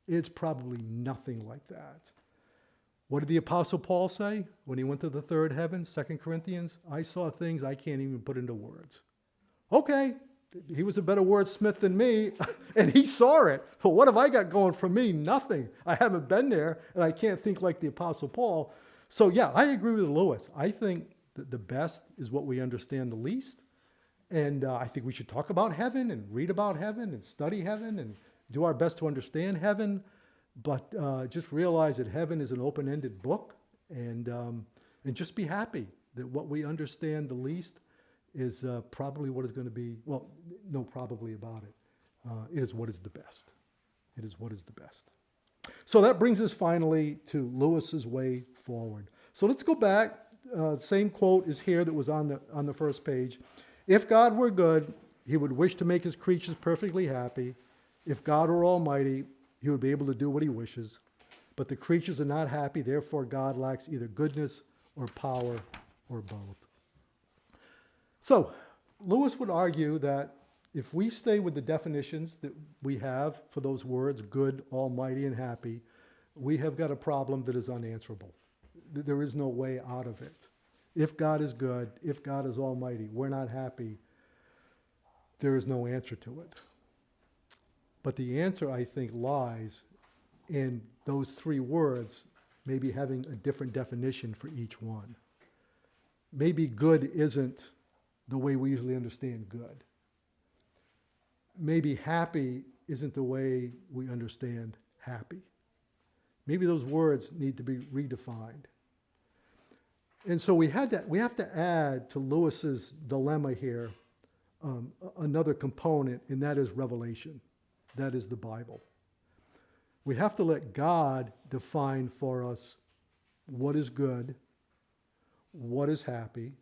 It's probably nothing like that. What did the Apostle Paul say when he went to the third heaven, 2 Corinthians? I saw things I can't even put into words. Okay, he was a better wordsmith than me, and he saw it. But what have I got going for me? Nothing. I haven't been there, and I can't think like the Apostle Paul. So yeah, I agree with Lewis. I think that the best is what we understand the least. And I think we should talk about heaven and read about heaven and study heaven and do our best to understand heaven. But just realize that heaven is an open-ended book, and just be happy that what we understand the least is probably what is going to be, well, no probably about it. It is what is the best. It is what is the best. So that brings us finally to Lewis's way forward. So let's go back. Same quote is here that was on the first page. If God were good, he would wish to make his creatures perfectly happy. If God were almighty, he would be able to do what he wishes. But the creatures are not happy, therefore God lacks either goodness or power or both. So Lewis would argue that if we stay with the definitions that we have for those words, good, almighty, and happy, we have got a problem that is unanswerable. There is no way out of it. If God is good, if God is almighty, we're not happy, there is no answer to it. But the answer, I think, lies in those three words maybe having a different definition for each one. Maybe good isn't the way we usually understand good. Maybe happy isn't the way we understand happy. Maybe those words need to be redefined. And so we have to add to Lewis's dilemma here another component, and that is revelation. That is the Bible. We have to let God define for us what is good, what is happy,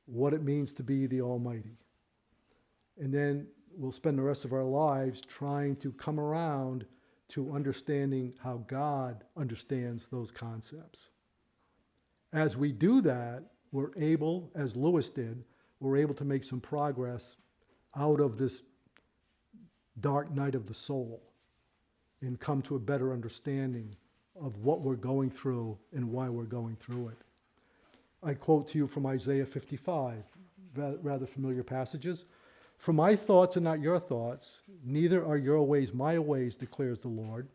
what it means to be the Almighty. And then we'll spend the rest of our lives trying to come around to understanding how God understands those concepts. As we do that, we're able, as Lewis did, we're able to make some progress out of this dark night of the soul and come to a better understanding of what we're going through and why we're going through it. I quote to you from Isaiah 55, rather familiar passages. For my thoughts are not your thoughts, neither are your ways my ways, declares the Lord.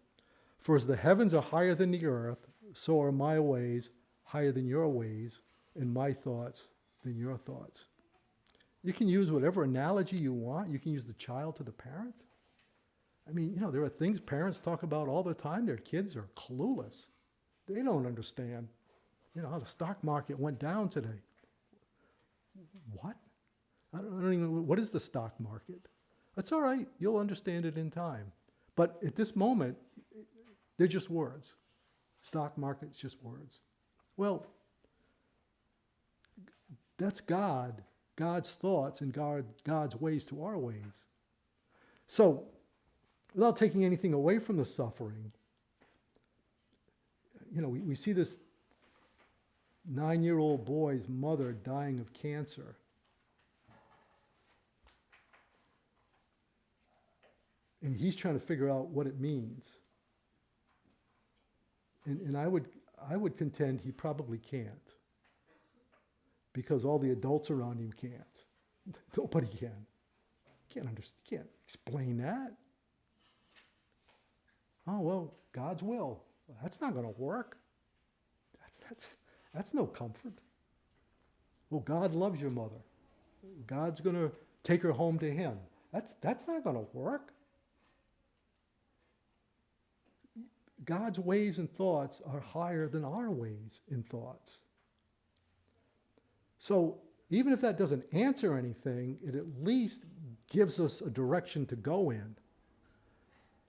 For as the heavens are higher than the earth, so are my ways higher than your ways, and my thoughts than your thoughts. You can use whatever analogy you want. You can use the child to the parent. I mean, there are things parents talk about all the time. Their kids are clueless. They don't understand. How the stock market went down today. What? I don't even, what is the stock market? That's all right. You'll understand it in time. But at this moment, they're just words. Stock market's just words. Well, that's God, God's thoughts and God's ways to our ways. So, without taking anything away from the suffering, we see this 9-year-old boy's mother dying of cancer. And he's trying to figure out what it means. And I would contend he probably can't. Because all the adults around him can't. Nobody can. Can't explain that. Oh, well, God's will. That's not going to work. That's no comfort. Well, God loves your mother. God's going to take her home to him. That's not going to work. God's ways and thoughts are higher than our ways and thoughts. So even if that doesn't answer anything, it at least gives us a direction to go in.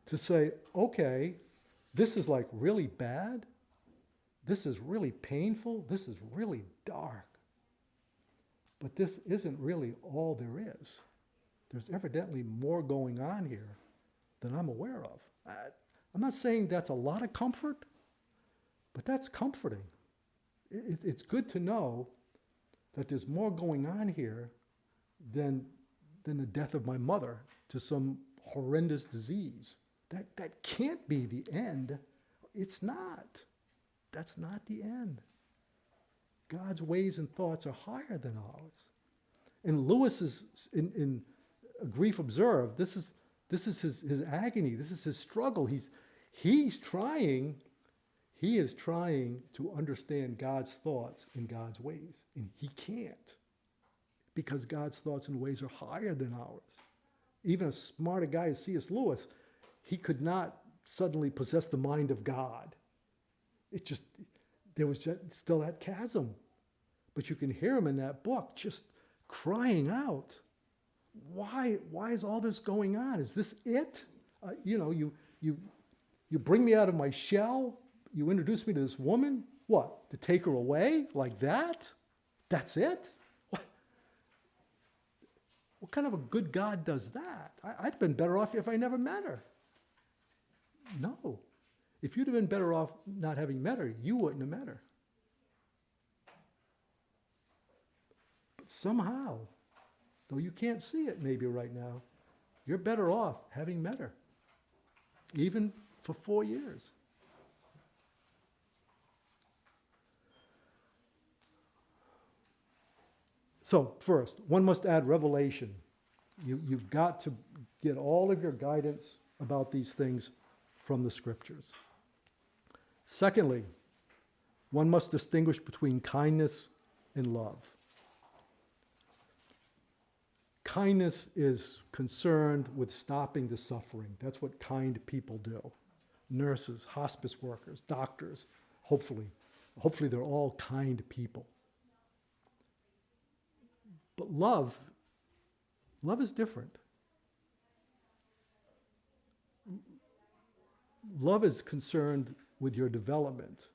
To say, okay, this is like really bad. This is really painful. This is really dark. But this isn't really all there is. There's evidently more going on here than I'm aware of. I'm not saying that's a lot of comfort, but that's comforting. It's good to know that there's more going on here than the death of my mother to some horrendous disease. That can't be the end. It's not. That's not the end. God's ways and thoughts are higher than ours. And Lewis is in Grief Observed, this is his agony, this is his struggle. He is trying to understand God's thoughts and God's ways, and he can't, because God's thoughts and ways are higher than ours. Even a smarter guy as C.S. Lewis, he could not suddenly possess the mind of God. There was just still that chasm. But you can hear him in that book just crying out, why is all this going on? Is this it? You bring me out of my shell, you introduce me to this woman, what, to take her away like that? That's it? What kind of a good God does that? I'd have been better off if I never met her. No. If you'd have been better off not having met her, you wouldn't have met her. But somehow, though you can't see it maybe right now, you're better off having met her, even for 4 years. So first, one must add revelation. You've got to get all of your guidance about these things from the scriptures. Secondly, one must distinguish between kindness and love. Kindness is concerned with stopping the suffering. That's what kind people do. Nurses, hospice workers, doctors, hopefully they're all kind people. But love is different. Love is concerned with your development.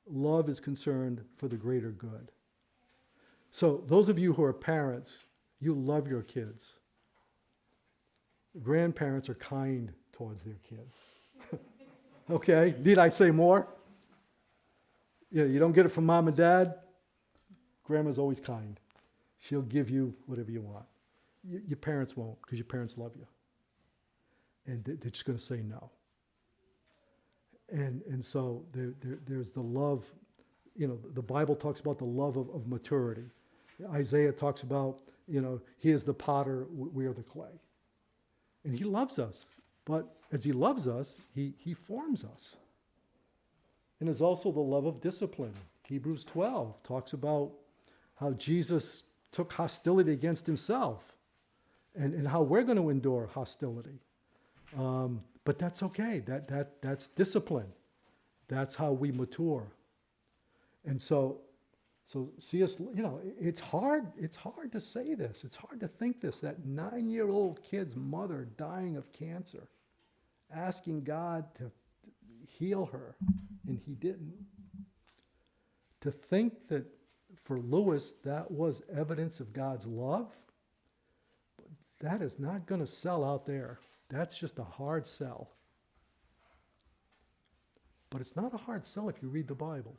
Love is concerned for the greater good. So those of you who are parents, you love your kids. Grandparents are kind towards their kids. Okay, need I say more? You don't get it from mom and dad? Grandma's always kind. She'll give you whatever you want. Your parents won't, because your parents love you. And they're just going to say no. And so there's the love, the Bible talks about the love of maturity. Isaiah talks about, he is the potter, we are the clay. And he loves us. But as he loves us, he forms us. And there's also the love of discipline. Hebrews 12 talks about how Jesus took hostility against himself and how we're going to endure hostility. But that's okay. That's discipline. That's how we mature. And so C.S., it's hard to say this. It's hard to think this, that 9-year-old kid's mother dying of cancer, asking God to heal her, and he didn't. To think that for Lewis, that was evidence of God's love, that is not going to sell out there. That's just a hard sell. But it's not a hard sell if you read the Bible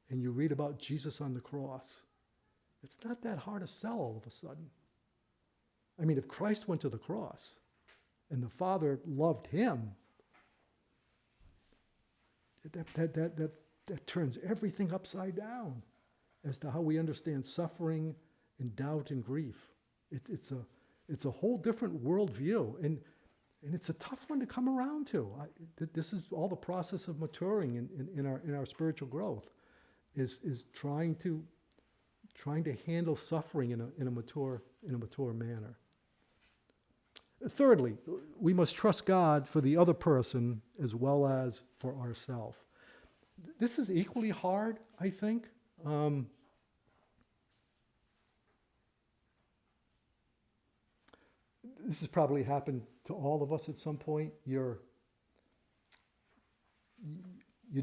and you read about Jesus on the cross. It's not that hard to sell all of a sudden. I mean, if Christ went to the cross and the Father loved him, that turns everything upside down as to how we understand suffering and doubt and grief. It's a whole different worldview, and it's a tough one to come around to. This is all the process of maturing in our spiritual growth, is trying to handle suffering in a mature manner. Thirdly, we must trust God for the other person as well as for ourselves. This is equally hard, I think. This has probably happened to all of us at some point. You're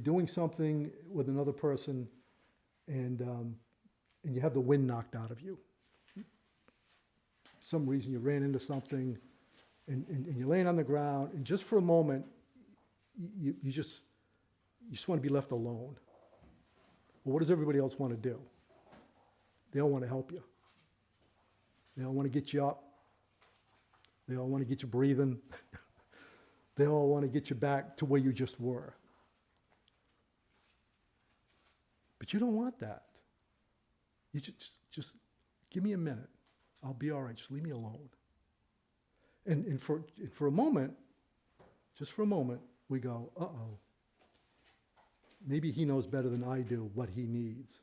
doing something with another person, and you have the wind knocked out of you. For some reason you ran into something, and you're laying on the ground, and just for a moment, you just want to be left alone. Well, what does everybody else want to do? They all want to help you. They all want to get you up. They all want to get you breathing. They all want to get you back to where you just were. But you don't want that. You just give me a minute. I'll be all right. Just leave me alone. And for a moment, just for a moment, we go, uh-oh. Maybe he knows better than I do what he needs.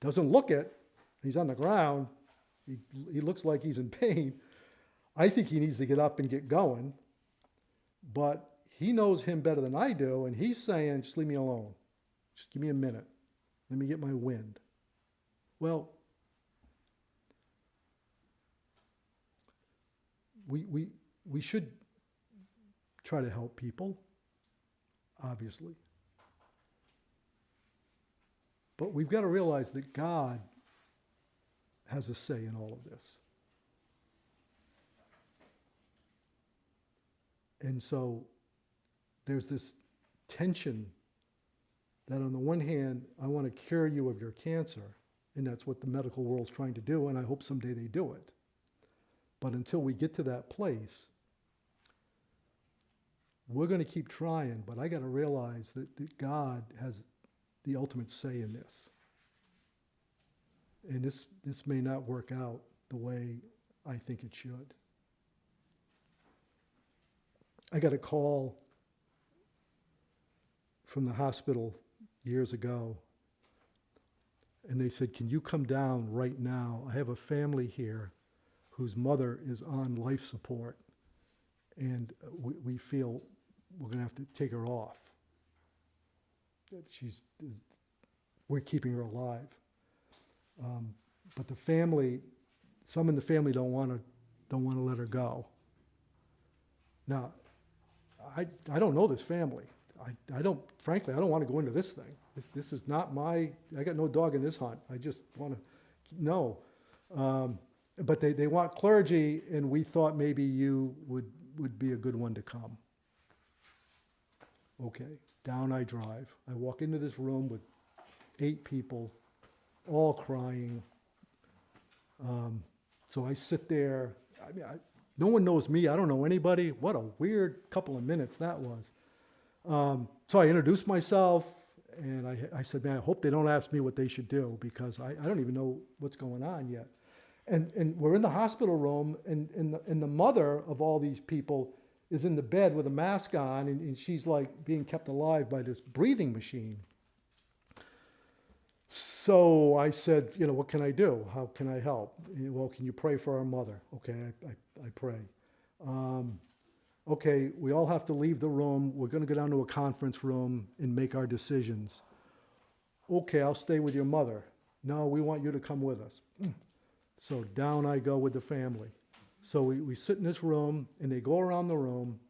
Doesn't look it. He's on the ground. He looks like he's in pain. I think he needs to get up and get going. But he knows him better than I do, and he's saying, just leave me alone. Just give me a minute. Let me get my wind. Well, we should try to help people, obviously. But we've got to realize that God has a say in all of this. And so there's this tension that on the one hand, I want to cure you of your cancer, and that's what the medical world's trying to do, and I hope someday they do it. But until we get to that place, we're going to keep trying, but I got to realize that God has the ultimate say in this. And this may not work out the way I think it should. I got a call from the hospital years ago, and they said, can you come down right now? I have a family here whose mother is on life support, and we feel we're going to have to take her off. We're keeping her alive. But the family, some in the family don't want to let her go. Now, I don't know this family. Frankly, I don't want to go into this thing. This is not I got no dog in this hunt. I just want to know. But they want clergy, and we thought maybe you would be a good one to come. Okay, down I drive. I walk into this room with 8 people, all crying. So I sit there. I mean, no one knows me. I don't know anybody. What a weird couple of minutes that was. So I introduced myself, and I said, man, I hope they don't ask me what they should do, because I don't even know what's going on yet. And we're in the hospital room, and the mother of all these people is in the bed with a mask on, and she's like being kept alive by this breathing machine. So I said, what can I do? How can I help? Well, can you pray for our mother? Okay, I pray. Okay, we all have to leave the room. We're going to go down to a conference room and make our decisions. Okay, I'll stay with your mother. No, we want you to come with us. So down I go with the family. So we sit in this room, and they go around the room,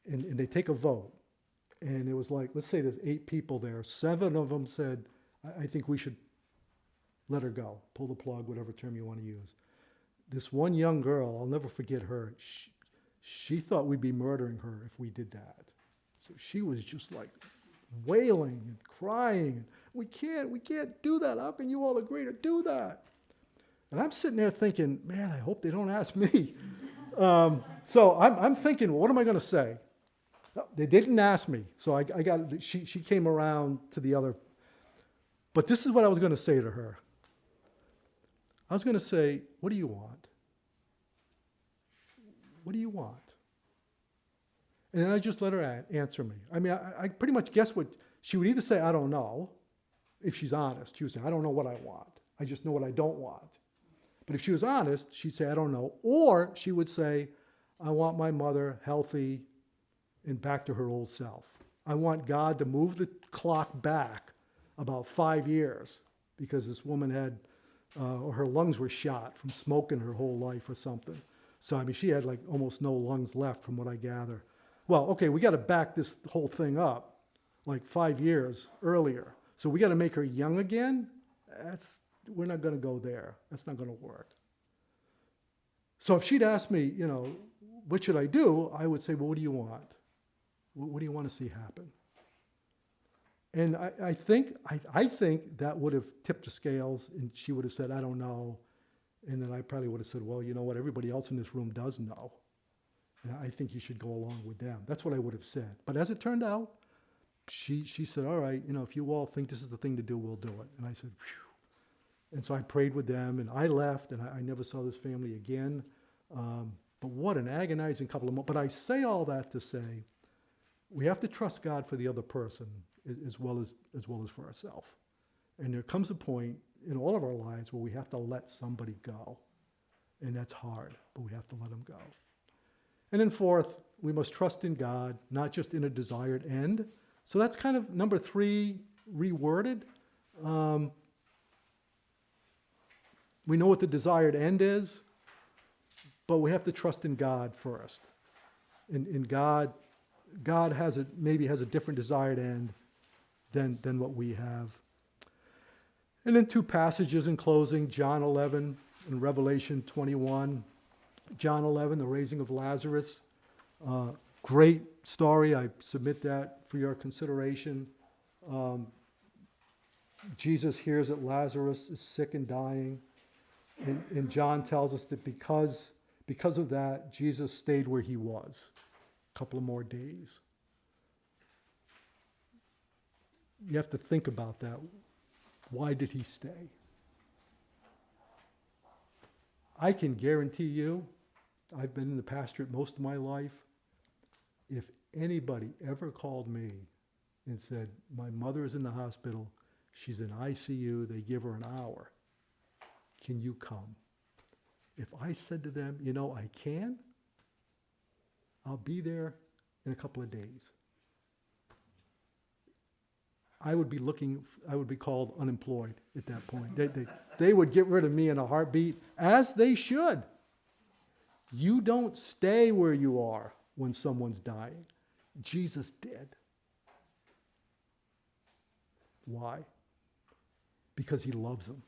and they take a vote. And it was like, let's say there's 8 people there. 7 of them said, I think we should let her go, pull the plug, whatever term you want to use. This one young girl, I'll never forget her, she thought we'd be murdering her if we did that. So she was just like wailing and crying. We can't do that. How can you all agree to do that? And I'm sitting there thinking, man, I hope they don't ask me. So I'm thinking, well, what am I going to say? They didn't ask me. So she came around to the other. But this is what I was going to say to her. I was going to say, what do you want? What do you want? And then I just let her answer me. I mean, I pretty much guess what she would either say, I don't know, if she's honest. She would say, I don't know what I want. I just know what I don't want. But if she was honest, she'd say, I don't know. Or she would say, I want my mother healthy and back to her old self. I want God to move the clock back about 5 years, because this woman had, or her lungs were shot from smoking her whole life or something. So, I mean, she had like almost no lungs left from what I gather. Well, okay, we got to back this whole thing up like 5 years earlier. So we got to make her young again? We're not going to go there. That's not going to work. So if she'd asked me, what should I do? I would say, well, what do you want? What do you want to see happen? And I think that would have tipped the scales, and she would have said, I don't know. And then I probably would have said, well, you know what? Everybody else in this room does know. and I think you should go along with them. That's what I would have said. But as it turned out, she said, all right, if you all think this is the thing to do, we'll do it. And I said, phew. And so I prayed with them, and I left, and I never saw this family again. But what an agonizing couple of months. But I say all that to say, we have to trust God for the other person as well as for ourselves. And there comes a point in all of our lives where we have to let somebody go. And that's hard, but we have to let them go. And then fourth, we must trust in God, not just in a desired end. So that's kind of number 3 reworded. We know what the desired end is, but we have to trust in God first. In God maybe has a different desired end than what we have. And then 2 passages in closing, John 11 and Revelation 21. John 11, the raising of Lazarus. Great story. I submit that for your consideration. Jesus hears that Lazarus is sick and dying. And John tells us that because of that, Jesus stayed where he was a couple of more days. You have to think about that. Why did he stay? I can guarantee you, I've been in the pastorate most of my life. If anybody ever called me and said, my mother is in the hospital, she's in ICU, they give her an hour, can you come? If I said to them, I can, I'll be there in a couple of days. I would be called unemployed at that point. They would get rid of me in a heartbeat, as they should. You don't stay where you are when someone's dying. Jesus did. Why? Because he loves them.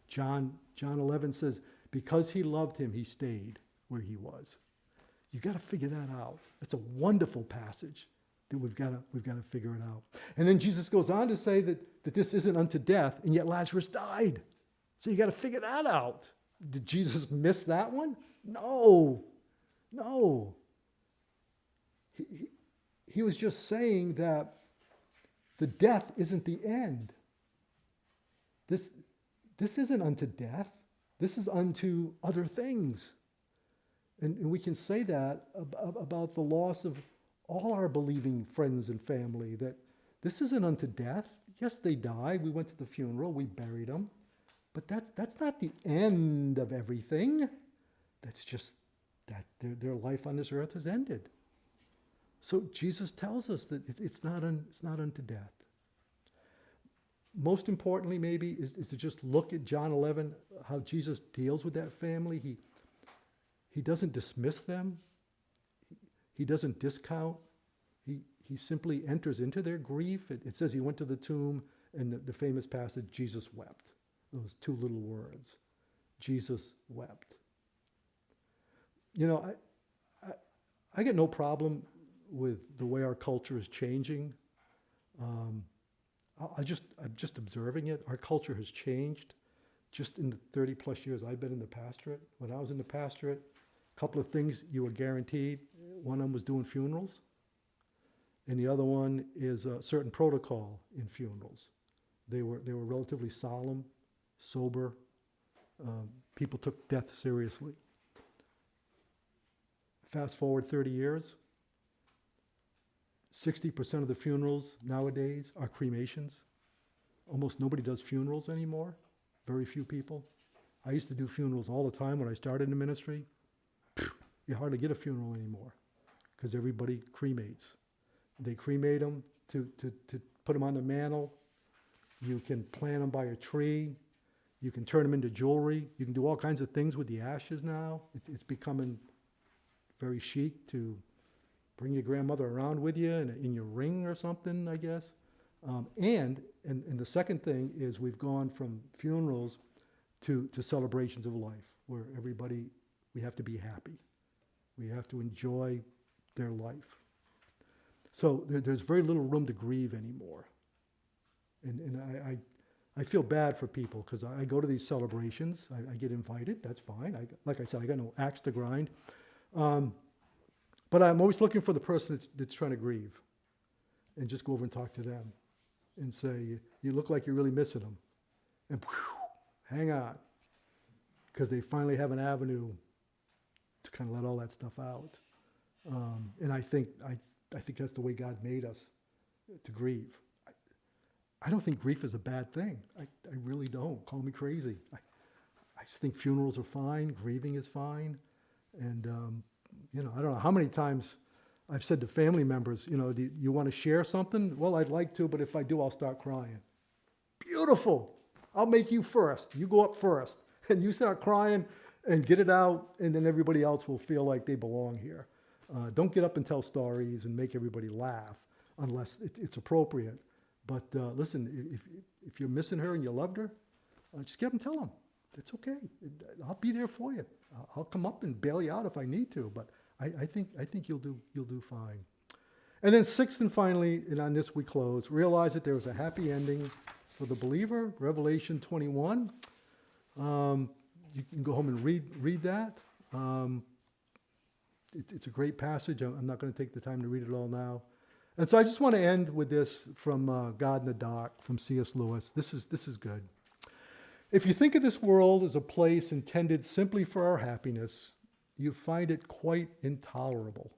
John 11 says, because he loved him, he stayed where he was. You've got to figure that out. That's a wonderful passage that we've got to figure it out. And then Jesus goes on to say that this isn't unto death, and yet Lazarus died. So you got to figure that out. Did Jesus miss that one? No. He was just saying that the death isn't the end. This isn't unto death. This is unto other things. And we can say that about the loss of all our believing friends and family, that this isn't unto death. Yes, they died. We went to the funeral. We buried them. But that's not the end of everything. That's just that their life on this earth has ended. So Jesus tells us that it's not unto death. Most importantly, maybe, is to just look at John 11, how Jesus deals with that family. He doesn't dismiss them. He doesn't discount. He simply enters into their grief. It says he went to the tomb, and the famous passage, Jesus wept. Those 2 little words. Jesus wept. I get no problem with the way our culture is changing. I'm just observing it. Our culture has changed just in the 30 plus years I've been in the pastorate. When I was in the pastorate, a couple of things you were guaranteed. One of them was doing funerals, and the other one is a certain protocol in funerals. They were relatively solemn, sober. People took death seriously. Fast forward 30 years, 60% of the funerals nowadays are cremations. Almost nobody does funerals anymore. Very few people. I used to do funerals all the time when I started in the ministry. You hardly get a funeral anymore because everybody cremates. They cremate them to put them on the mantle. You can plant them by a tree. You can turn them into jewelry. You can do all kinds of things with the ashes now. It's becoming very chic to bring your grandmother around with you in your ring or something, I guess. And the second thing is we've gone from funerals to celebrations of life, where we have to be happy. We have to enjoy their life. So there's very little room to grieve anymore. And I feel bad for people because I go to these celebrations. I get invited. That's fine. Like I said, I got no axe to grind. But I'm always looking for the person that's trying to grieve, and just go over and talk to them and say, you look like you're really missing them. And hang on, because they finally have an avenue to kind of let all that stuff out. And I think that's the way God made us, to grieve. I don't think grief is a bad thing. I really don't. Call me crazy. I just think funerals are fine, grieving is fine. And, I don't know how many times I've said to family members, do you want to share something? Well, I'd like to, but if I do, I'll start crying. Beautiful. I'll make you first. You go up first. And you start crying and get it out, and then everybody else will feel like they belong here. Don't get up and tell stories and make everybody laugh unless it's appropriate. But listen, if you're missing her and you loved her, just get up and tell them. It's okay. I'll be there for you. I'll come up and bail you out if I need to. But I think you'll do fine. And then sixth and finally, and on this we close, realize that there was a happy ending for the believer. Revelation 21. You can go home and read that. It's a great passage. I'm not going to take the time to read it all now. And so I just want to end with this from God in the Dock from C.S. Lewis. This is good. If you think of this world as a place intended simply for our happiness, you find it quite intolerable.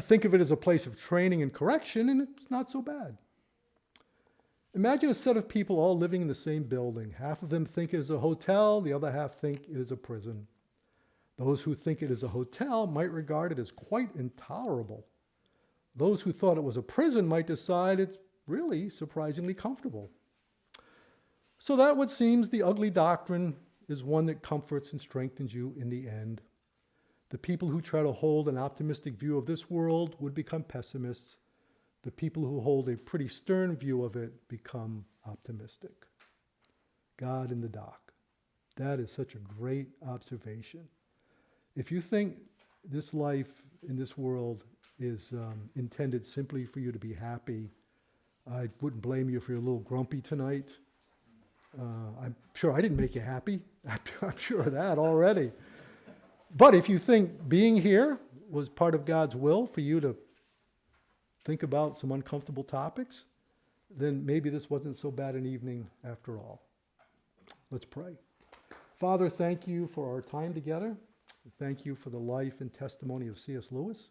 Think of it as a place of training and correction, and it's not so bad. Imagine a set of people all living in the same building. Half of them think it is a hotel, the other half think it is a prison. Those who think it is a hotel might regard it as quite intolerable. Those who thought it was a prison might decide it's really surprisingly comfortable. So that what seems the ugly doctrine is one that comforts and strengthens you in the end. The people who try to hold an optimistic view of this world would become pessimists. The people who hold a pretty stern view of it become optimistic. God in the Dock. That is such a great observation. If you think this life in this world is intended simply for you to be happy, I wouldn't blame you if you're a little grumpy tonight. I'm sure I didn't make you happy. I'm sure of that already. But if you think being here was part of God's will for you to think about some uncomfortable topics, then maybe this wasn't so bad an evening after all. Let's pray. Father, thank you for our time together. Thank you for the life and testimony of C.S. Lewis.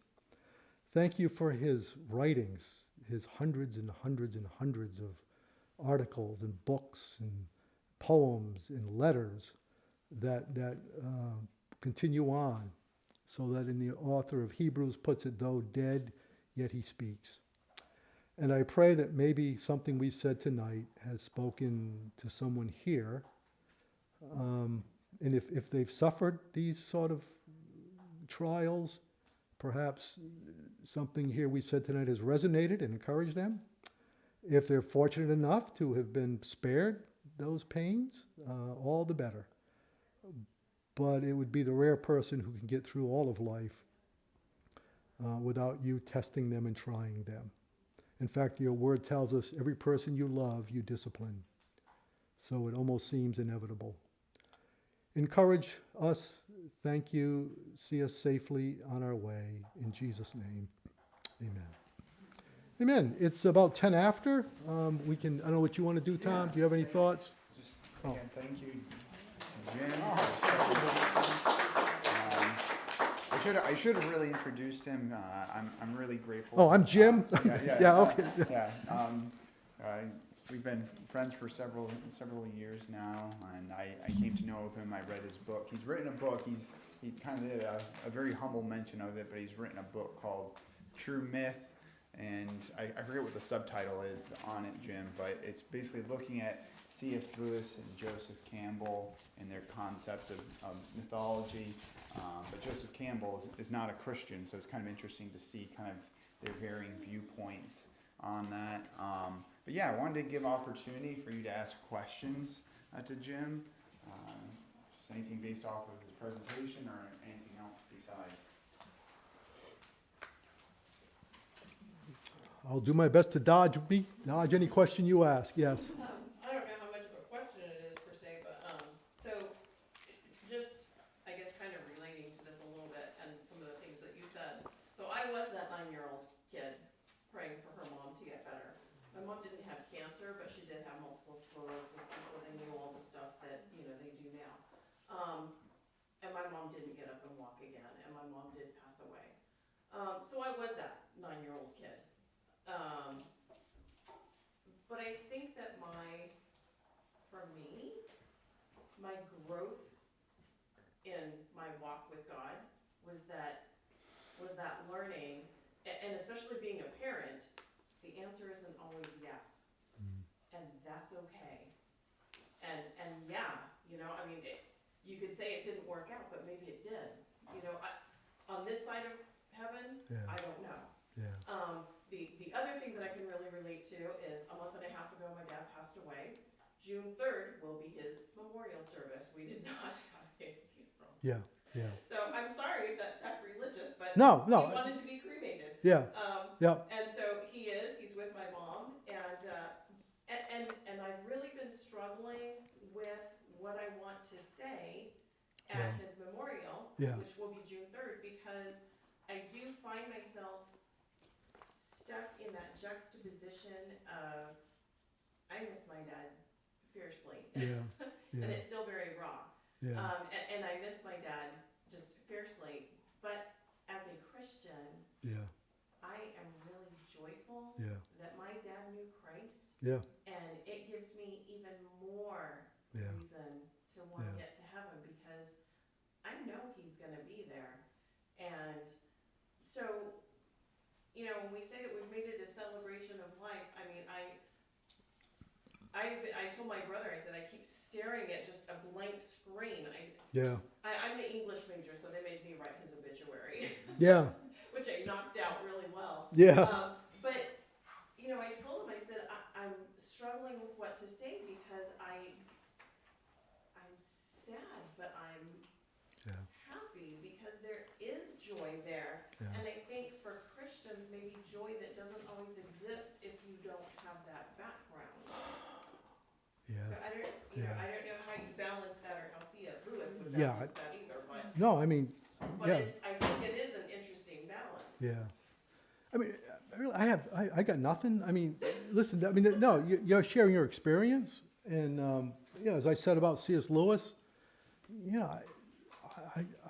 Thank you for his writings, his hundreds and hundreds and hundreds of articles and books and poems and letters that continue on, so that in the author of Hebrews puts it, though dead, yet he speaks. And I pray that maybe something we said tonight has spoken to someone here. And if they've suffered these sort of trials, perhaps something here we said tonight has resonated and encouraged them. If they're fortunate enough to have been spared those pains, all the better. But it would be the rare person who can get through all of life without you testing them and trying them. In fact, your word tells us every person you love, you discipline. So it almost seems inevitable. Encourage us. Thank you. See us safely on our way. In Jesus' name, amen. Amen. It's about 10 after. I don't know what you want to do, Tom. Do you have any thoughts? Just, again, thank you, Jim. I should have really introduced him. I'm really grateful. Oh, I'm Jim? Yeah, okay. We've been friends for several years now, and I came to know of him. I read his book. He's written a book. He kind of did a very humble mention of it, but he's written a book called True Myth, and I forget what the subtitle is on it, Jim, but it's basically looking at C.S. Lewis and Joseph Campbell and their concepts of mythology. But Joseph Campbell is not a Christian, so it's kind of interesting to see kind of their varying viewpoints on that. But yeah, I wanted to give opportunity for you to ask questions to Jim. Just anything based off of his presentation or anything else besides. I'll do my best to dodge any question you ask. Yes. I don't know how much of a question it is per se, but so just I guess kind of relating to this a little bit and some of the things that you said. mom didn't have cancer, but she did have multiple sclerosis before they knew all the stuff that, you know, they do now. And my mom didn't get up and walk again, and my mom did pass away. So I was that 9-year-old kid. But I think that for me, my growth in my walk with God was that learning, and especially being a parent, the answer isn't always yes. And that's okay. And yeah, you know, I mean, you could say it didn't work out, but maybe it did. You know, on this side of heaven, Yeah. I don't know. Yeah. The other thing that I can really relate to is a month and a half ago, my dad passed away. June 3rd will be his memorial service. We did not have a funeral. Yeah. Yeah. So I'm sorry if that's sacrilegious, but No. he wanted to be cremated. Yeah. Yeah. And so he's with my mom, and I've really been struggling with what I want to say at his memorial, which will be June 3rd, because I do find myself stuck in that juxtaposition of, I miss my dad fiercely. Yeah. And it's still very raw. Yeah. And I miss my dad just fiercely. But as a Christian, Yeah. I am really joyful Yeah. that my dad knew Christ. Yeah. And it gives me even more Yeah. reason to want to Yeah. get to heaven, because I know he's going to be there. And so, you know, when we say that we've made it a celebration of life, I mean, I told my brother, I said, I keep staring at just a blank screen. Yeah. I'm the English major, so they made me write his obituary, Yeah. which I knocked out really well. Yeah. But, you know, I told him, I said, I'm struggling with what to say, because I'm sad, but I'm Yeah. happy, because there is joy there. Yeah. And I think for Christians, maybe joy that doesn't always exist if you don't have that background. Yeah. So I don't, I don't know how you balance that, or how C.S. Lewis would Yeah, balance that either, but, No, I mean, yeah. I think it is an interesting balance. Yeah. I mean, I got nothing. I mean, listen, I mean, no, you're sharing your experience. And, as I said about C.S. Lewis,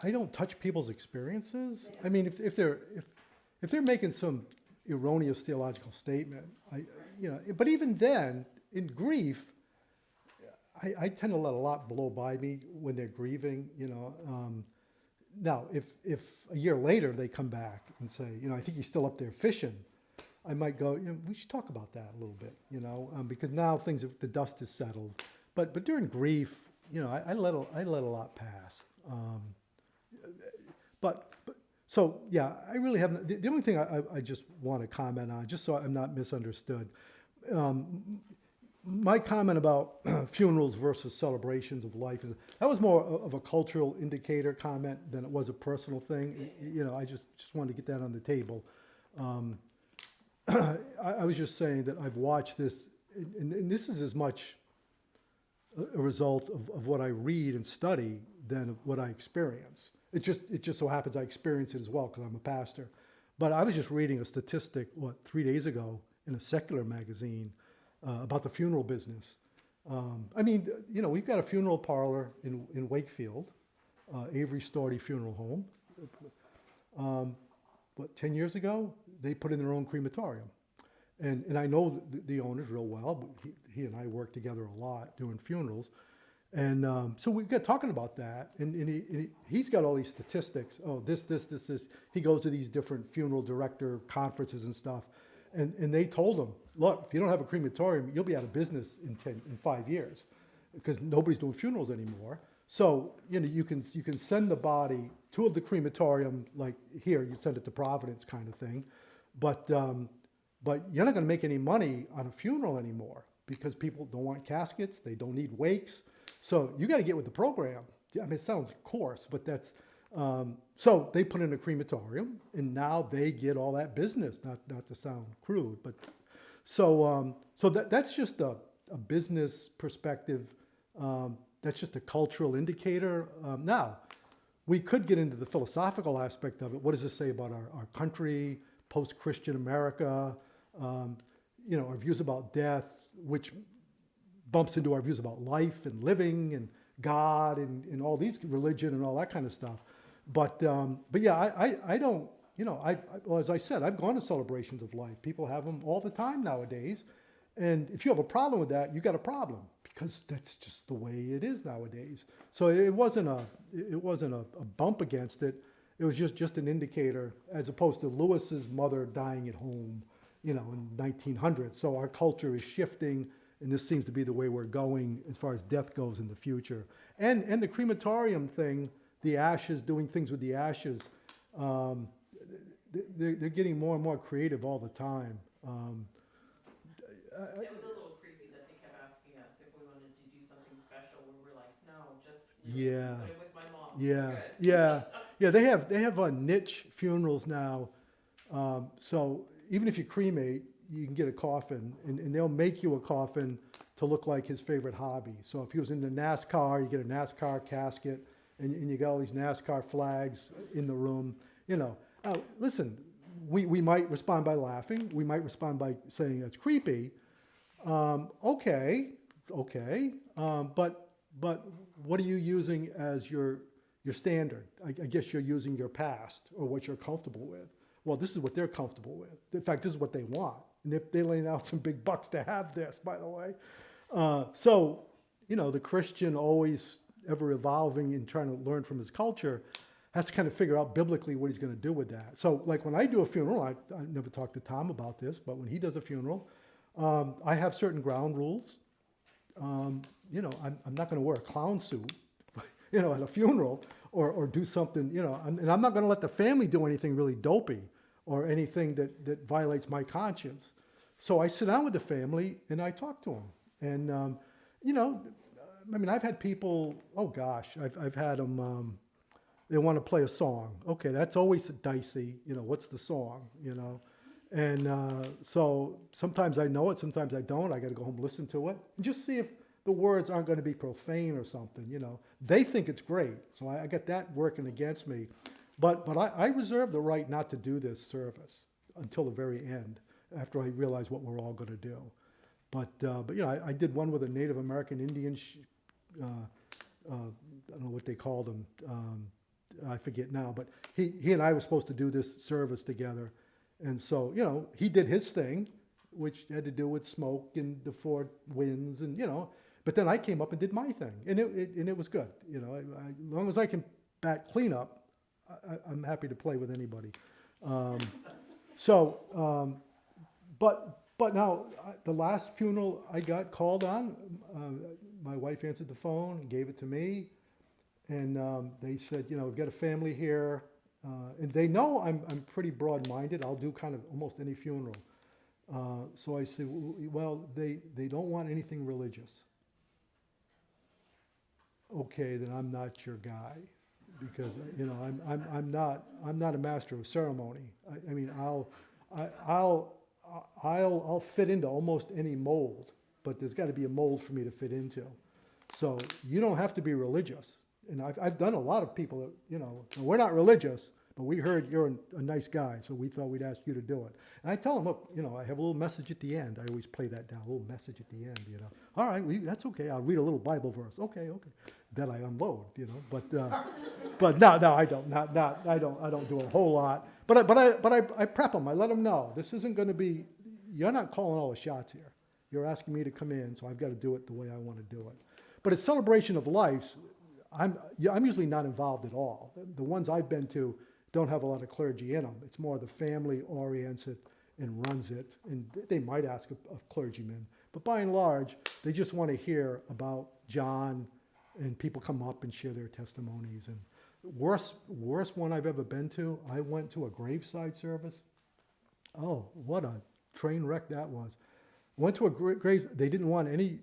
I don't touch people's experiences. Yeah. I mean, if they're making some erroneous theological statement, but even then, in grief, I tend to let a lot blow by me when they're grieving, Now, if a year later they come back and say, I think you're still up there fishing, I might go, we should talk about that a little bit, because now the dust is settled. But during grief, I let a lot pass. I really haven't. The only thing I just want to comment on, just so I'm not misunderstood, my comment about funerals versus celebrations of life that was more of a cultural indicator comment than it was a personal thing. I just wanted to get that on the table. I was just saying that I've watched this, and this is as much a result of what I read and study than of what I experience. It just so happens I experience it as well because I'm a pastor. But I was just reading a statistic, 3 days ago in a secular magazine about the funeral business. We've got a funeral parlor in Wakefield, Avery Storty Funeral Home. 10 years ago, they put in their own crematorium. And I know the owners real well, but he and I work together a lot doing funerals. And so we got talking about that, and he's got all these statistics. Oh, this. He goes to these different funeral director conferences and stuff. And they told him, look, if you don't have a crematorium, you'll be out of business in 5 years, because nobody's doing funerals anymore. So you can send the body to the crematorium, like here you send it to Providence, kind of thing, but you're not going to make any money on a funeral anymore because people don't want caskets, they don't need wakes. So you got to get with the program. I mean, it sounds coarse, but that's. So they put in a crematorium, and now they get all that business. Not to sound crude, but so that's just a business perspective. That's just a cultural indicator. Now, we could get into the philosophical aspect of it. What does this say about our country, post-Christian America? our views about death, which bumps into our views about life and living and God and all these religion and all that kind of stuff. But yeah, I don't, well, as I said, I've gone to celebrations of life. People have them all the time nowadays. And if you have a problem with that, you got a problem, because that's just the way it is nowadays. So it wasn't a bump against it. It was just an indicator, as opposed to Lewis's mother dying at home, in 1900. So our culture is shifting, and this seems to be the way we're going as far as death goes in the future. And the crematorium thing, the ashes, doing things with the ashes, they're getting more and more creative all the time. It was a little creepy that they kept asking us if we wanted to do something special. We were like, no, just Yeah. put it with my mom. Yeah, We're good. yeah. They have niche funerals now. So even if you cremate, you can get a coffin, and they'll make you a coffin to look like his favorite hobby. So if he was into NASCAR, you get a NASCAR casket, and you got all these NASCAR flags in the room. Listen, we might respond by laughing. We might respond by saying that's creepy. Okay. But what are you using as your standard? I guess you're using your past or what you're comfortable with. Well, this is what they're comfortable with. In fact, this is what they want. And they're laying out some big bucks to have this, by the way. So, the Christian, always ever evolving and trying to learn from his culture, has to kind of figure out biblically what he's going to do with that. So like when I do a funeral, I never talked to Tom about this, but when he does a funeral, I have certain ground rules. I'm not going to wear a clown suit, at a funeral, or do something, and I'm not going to let the family do anything really dopey or anything that violates my conscience. So I sit down with the family and I talk to them. And, I've had people, oh gosh, I've had them, they want to play a song. Okay, that's always dicey, what's the song, And so sometimes I know it, sometimes I don't. I got to go home and listen to it and just see if the words aren't going to be profane or something, They think it's great, so I got that working against me. But I reserve the right not to do this service until the very end, after I realize what we're all going to do. But I did one with a Native American Indian, I don't know what they called them, I forget now, but he and I were supposed to do this service together. And so, he did his thing, which had to do with smoke and the four winds and, but then I came up and did my thing, and it was good. As long as I can back clean up, I'm happy to play with anybody. But now, the last funeral I got called on, my wife answered the phone and gave it to me. And they said, we've got a family here. And they know I'm pretty broad-minded. I'll do kind of almost any funeral. So I said, well, they don't want anything religious. Okay, then I'm not your guy, because I'm not a master of ceremony. I'll fit into almost any mold, but there's got to be a mold for me to fit into. So you don't have to be religious. And I've done a lot of people that, we're not religious, but we heard you're a nice guy, so we thought we'd ask you to do it. And I tell them, look, I have a little message at the end. I always play that down, a little message at the end, All right, that's okay. I'll read a little Bible verse. Okay. Then I unload, But no, I don't. I don't do a whole lot. But I prep them. I let them know this isn't going to be. You're not calling all the shots here. You're asking me to come in, so I've got to do it the way I want to do it. But it's celebration of life. I'm usually not involved at all. The ones I've been to don't have a lot of clergy in them. It's more the family orients it and runs it, and they might ask a clergyman. But by and large, they just want to hear about John, and people come up and share their testimonies. And worst one I've ever been to, I went to a graveside service. Oh, what a train wreck that was. Went to a grave. They didn't want any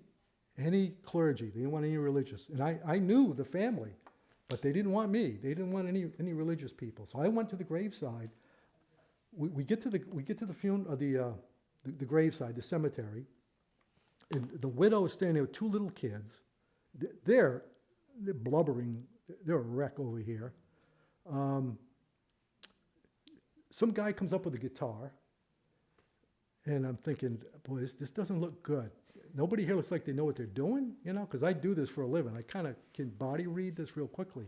clergy. They didn't want any religious. And I knew the family, but they didn't want me. They didn't want any religious people. So I went to the graveside. We get to the funeral, the graveside, the cemetery, and the widow is standing there with two little kids. They're blubbering. They're a wreck over here. Some guy comes up with a guitar, And I'm thinking, boy, this doesn't look good. Nobody here looks like they know what they're doing, you know, because I do this for a living. I kind of can body read this real quickly.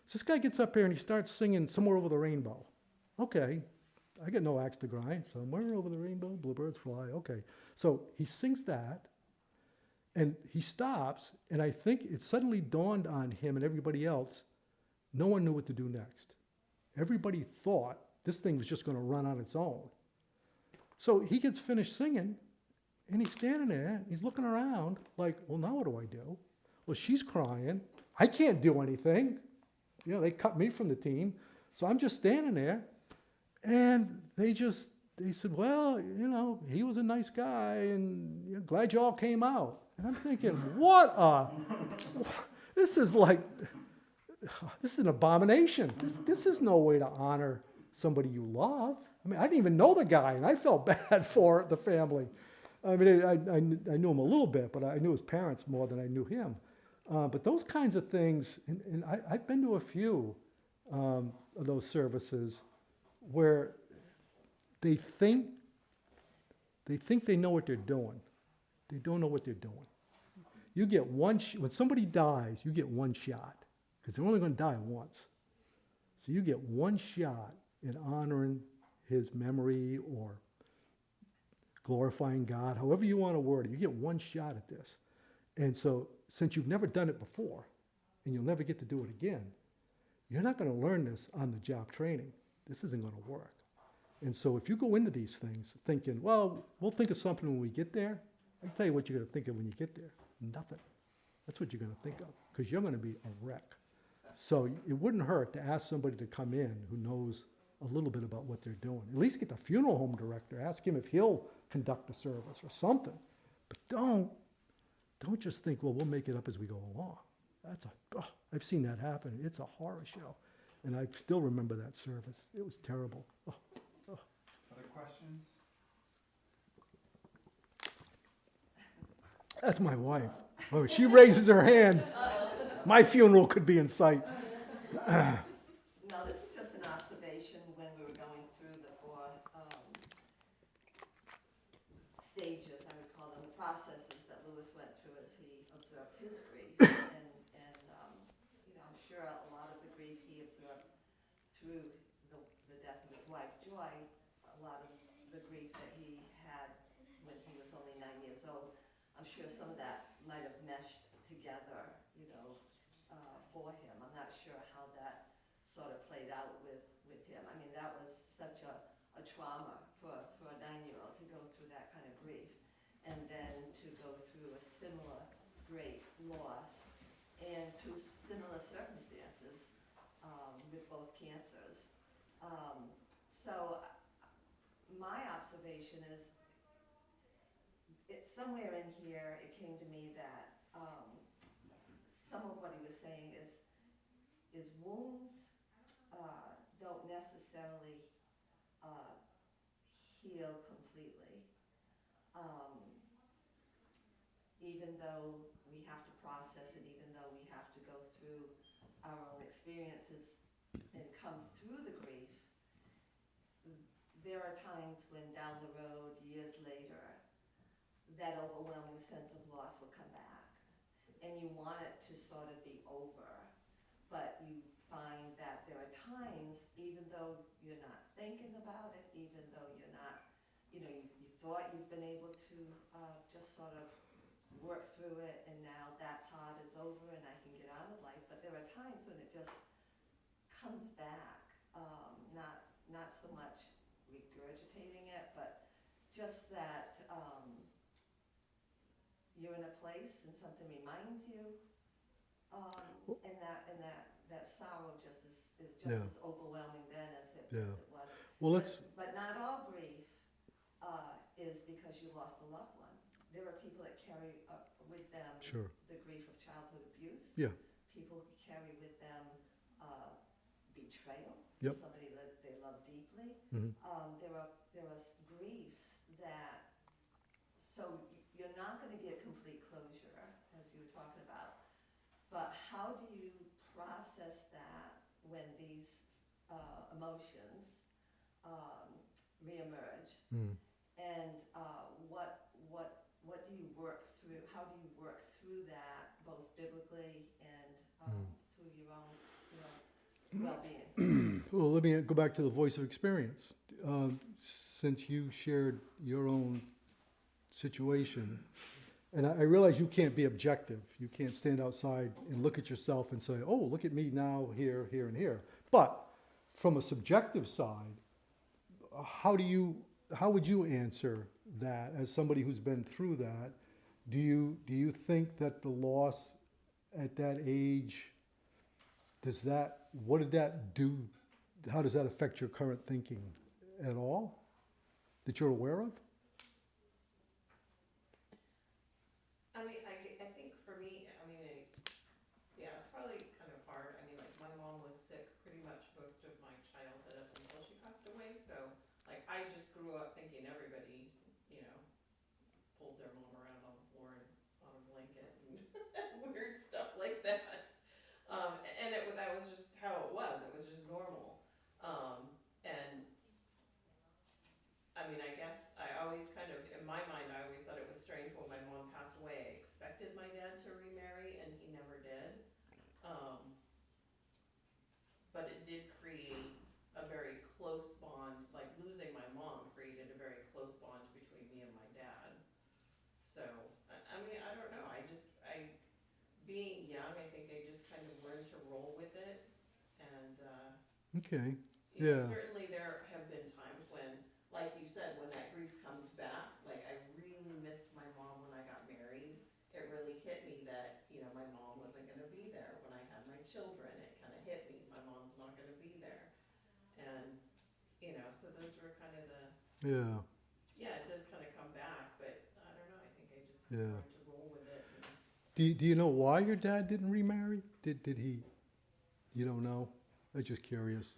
So this guy gets up here and he starts singing Somewhere Over the Rainbow. Okay, I got no axe to grind. Somewhere over the rainbow, bluebirds fly. Okay, so he sings that, and he stops, and I think it suddenly dawned on him and everybody else, no one knew what to do next. Everybody thought this thing was just going to run on its own. So he gets finished singing, and he's standing there, he's looking around like, well, now what do I do? Well, she's crying. I can't do anything. You know, they cut me from the team. So I'm just standing there, and they said, well, you know, he was a nice guy, and you know, glad you all came out. And I'm thinking, this is an abomination. This is no way to honor somebody you love. I mean, I didn't even know the guy, and I felt bad for the family. I mean, I knew him a little bit, but I knew his parents more than I knew him. But those kinds of things, and I've been to a few of those services where they think they know what they're doing. They don't know what they're doing. You get when somebody dies, you get one shot, because they're only going to die once. So you get one shot in honoring his memory or glorifying God, however you want to word it. You get one shot at this. And so since you've never done it before, and you'll never get to do it again, you're not going to learn this on the job training. This isn't going to work. And so if you go into these things thinking, well, we'll think of something when we get there, I can tell you what you're going to think of when you get there. Nothing. That's what you're going to think of, because you're going to be a wreck. So it wouldn't hurt to ask somebody to come in who knows a little bit about what they're doing. At least get the funeral home director. Ask him if he'll conduct a service or something. But don't just think, well, we'll make it up as we go along. I've seen that happen. It's a horror show. And I still remember that service. It was terrible. Other questions? That's my wife. Oh, she raises her hand. My funeral could be in sight. No, this is just an observation when we were going through the four stages, I would call them, the processes that Lewis went through as he observed his grief. And you know, I'm sure a lot of the grief he observed through the death of his wife, Joy, a lot of the grief that he had when he was only 9 years old, I'm sure some of that might have meshed together, you know, for him. I'm not sure how that sort of played out with him. I mean, that was such a trauma for a 9-year-old to go through that kind of grief, and then to go through a similar great loss and through similar circumstances with both cancers. So my observation is, it's somewhere in here it came to me that some of what he was saying is wounds don't necessarily heal completely. Even though we have to process it, even though we have to go through our own experiences and come through the grief, there are times when down the road, years later, that overwhelming sense of loss will come back. And you want it to sort of be over, but you find that there are times, even though you're not thinking about it, even though you're not, you know, you thought you've been able to just sort of work through it, and now that part is over and I can get on with life, but there are times when it just comes back, not so much regurgitating it, but just that you're in a place and something reminds you, and that sorrow just is just as overwhelming then as it was. Well, but not all grief is because you lost a loved one. There are people that carry with them the grief of childhood abuse. Yeah. People who carry with them betrayal. Yep. Somebody that they love deeply. Mm-hmm. There are griefs that, so you're not going to get complete closure, as you were talking about, but how do you process that when these emotions reemerge? Mm. And And what do you work through, how do you work through that, both biblically and through your own, well-being? Well, let me go back to the voice of experience. Since you shared your own situation, and I realize you can't be objective. You can't stand outside and look at yourself and say, oh, look at me now, here, here, and here. But from a subjective side, how would you answer that as somebody who's been through that? Do you think that the loss at that age, what did that do? How does that affect your current thinking at all that you're aware of? I think for me, yeah, it's probably kind of hard. Like my mom was sick pretty much most of my childhood up until she passed away. So like I just grew up thinking everybody, pulled their mom around on the floor and on a blanket and weird stuff like that. And that was just how it was. It was just normal. And I guess I always kind of, in my mind, I always thought it was strange when my mom passed away. I expected my dad to remarry, and he never did. But it did create a very close bond. Like losing my mom created a very close bond between me and my dad. So, I don't know. Being young, I think I just kind of learned to roll with it. And, Okay. Yeah. certainly there have been times when, like you said, when that grief comes back, like I really missed my mom when I got married. It really hit me that, my mom wasn't going to be there when I had my children. It kind of hit me. My mom's not going to be there. And, so those were kind of yeah, it does kind of come back, but I don't know. I think I just Yeah. learned to roll with it. And Do you know why your dad didn't remarry? Did he? You don't know? I'm just curious.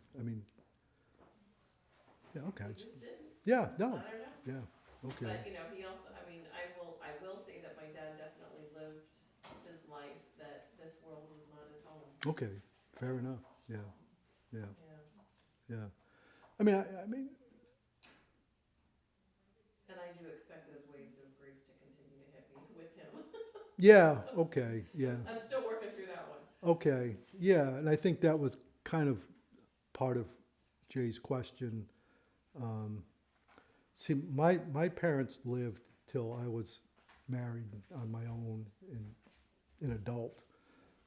Yeah, okay. he just didn't. Yeah, no. I don't know. Yeah, okay. But, he also, I will say that my dad definitely lived his life, that this world was not his home. Okay, fair enough. Yeah, yeah, Yeah. yeah. I mean, And I do expect those waves of grief to continue to hit me with him. yeah, okay, yeah, I'm still working through that one. okay, yeah. And I think that was kind of part of Jay's question. See, my parents lived till I was married on my own and an adult.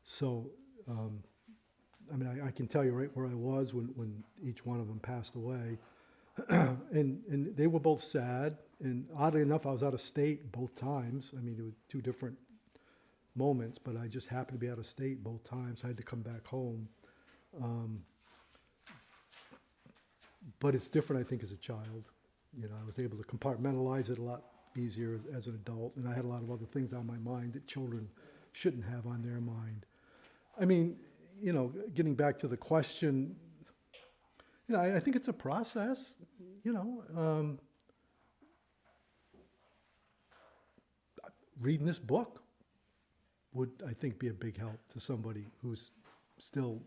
So, I can tell you right where I was when each one of them passed away. And they were both sad. And oddly enough, I was out of state both times. There were two different moments, but I just happened to be out of state both times. I had to come back home. But it's different, I think, as a child. I was able to compartmentalize it a lot easier as an adult, and I had a lot of other things on my mind that children shouldn't have on their mind. Getting back to the question, I think it's a process, reading this book would, I think, be a big help to somebody who's still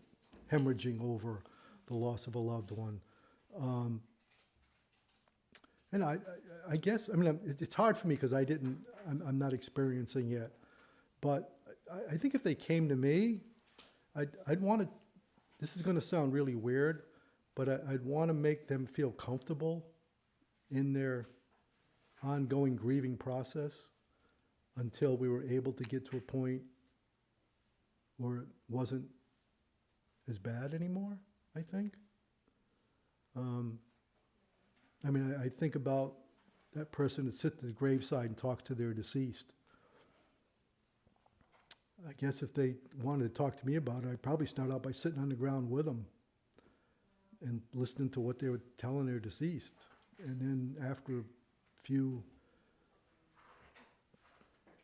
hemorrhaging over the loss of a loved one. And I guess, it's hard for me because I'm not experiencing yet. But I think if they came to me, I'd want to, this is going to sound really weird, but I'd want to make them feel comfortable in their ongoing grieving process until we were able to get to a point where it wasn't as bad anymore, I think. I think about that person that sits at the graveside and talks to their deceased. I guess if they wanted to talk to me about it, I'd probably start out by sitting on the ground with them and listening to what they were telling their deceased. And then after a few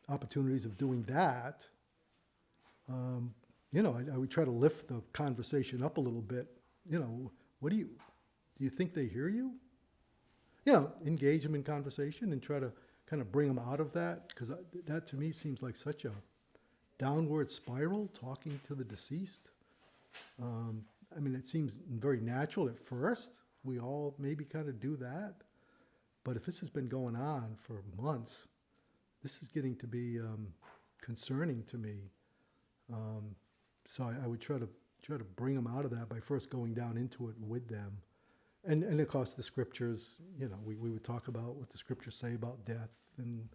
opportunities of doing that, I would try to lift the conversation up a little bit. What do you think they hear you? Engage them in conversation and try to kind of bring them out of that, because that to me seems like such a downward spiral, talking to the deceased. It seems very natural at first. We all maybe kind of do that. But if this has been going on for months, this is getting to be concerning to me. So I would try to bring them out of that by first going down into it with them. And of course the scriptures, we would talk about what the scriptures say about death and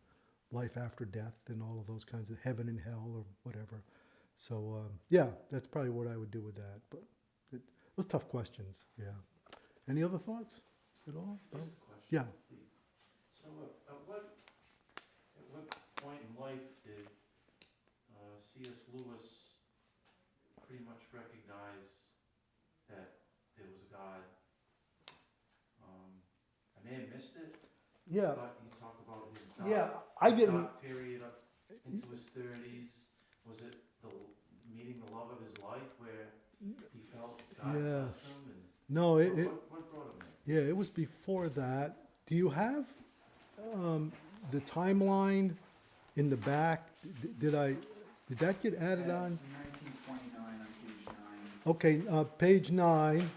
life after death and all of those kinds of heaven and hell or whatever. So yeah, that's probably what I would do with that. But those tough questions, yeah. Any other thoughts at all? Here's a question. Yeah. Please. So at what point in life did C.S. Lewis pretty much recognize that there was a God? I may have missed it, Yeah. but you talk about his Yeah, dark, I didn't. dark period up into his 30s. Was it meeting the love of his life where he felt God Yeah. blessed him? And No, what brought him there? yeah, it was before that. Do you have the timeline in the back? Did that get added Yeah, on? it's 1929 on page 9. Okay, page 9,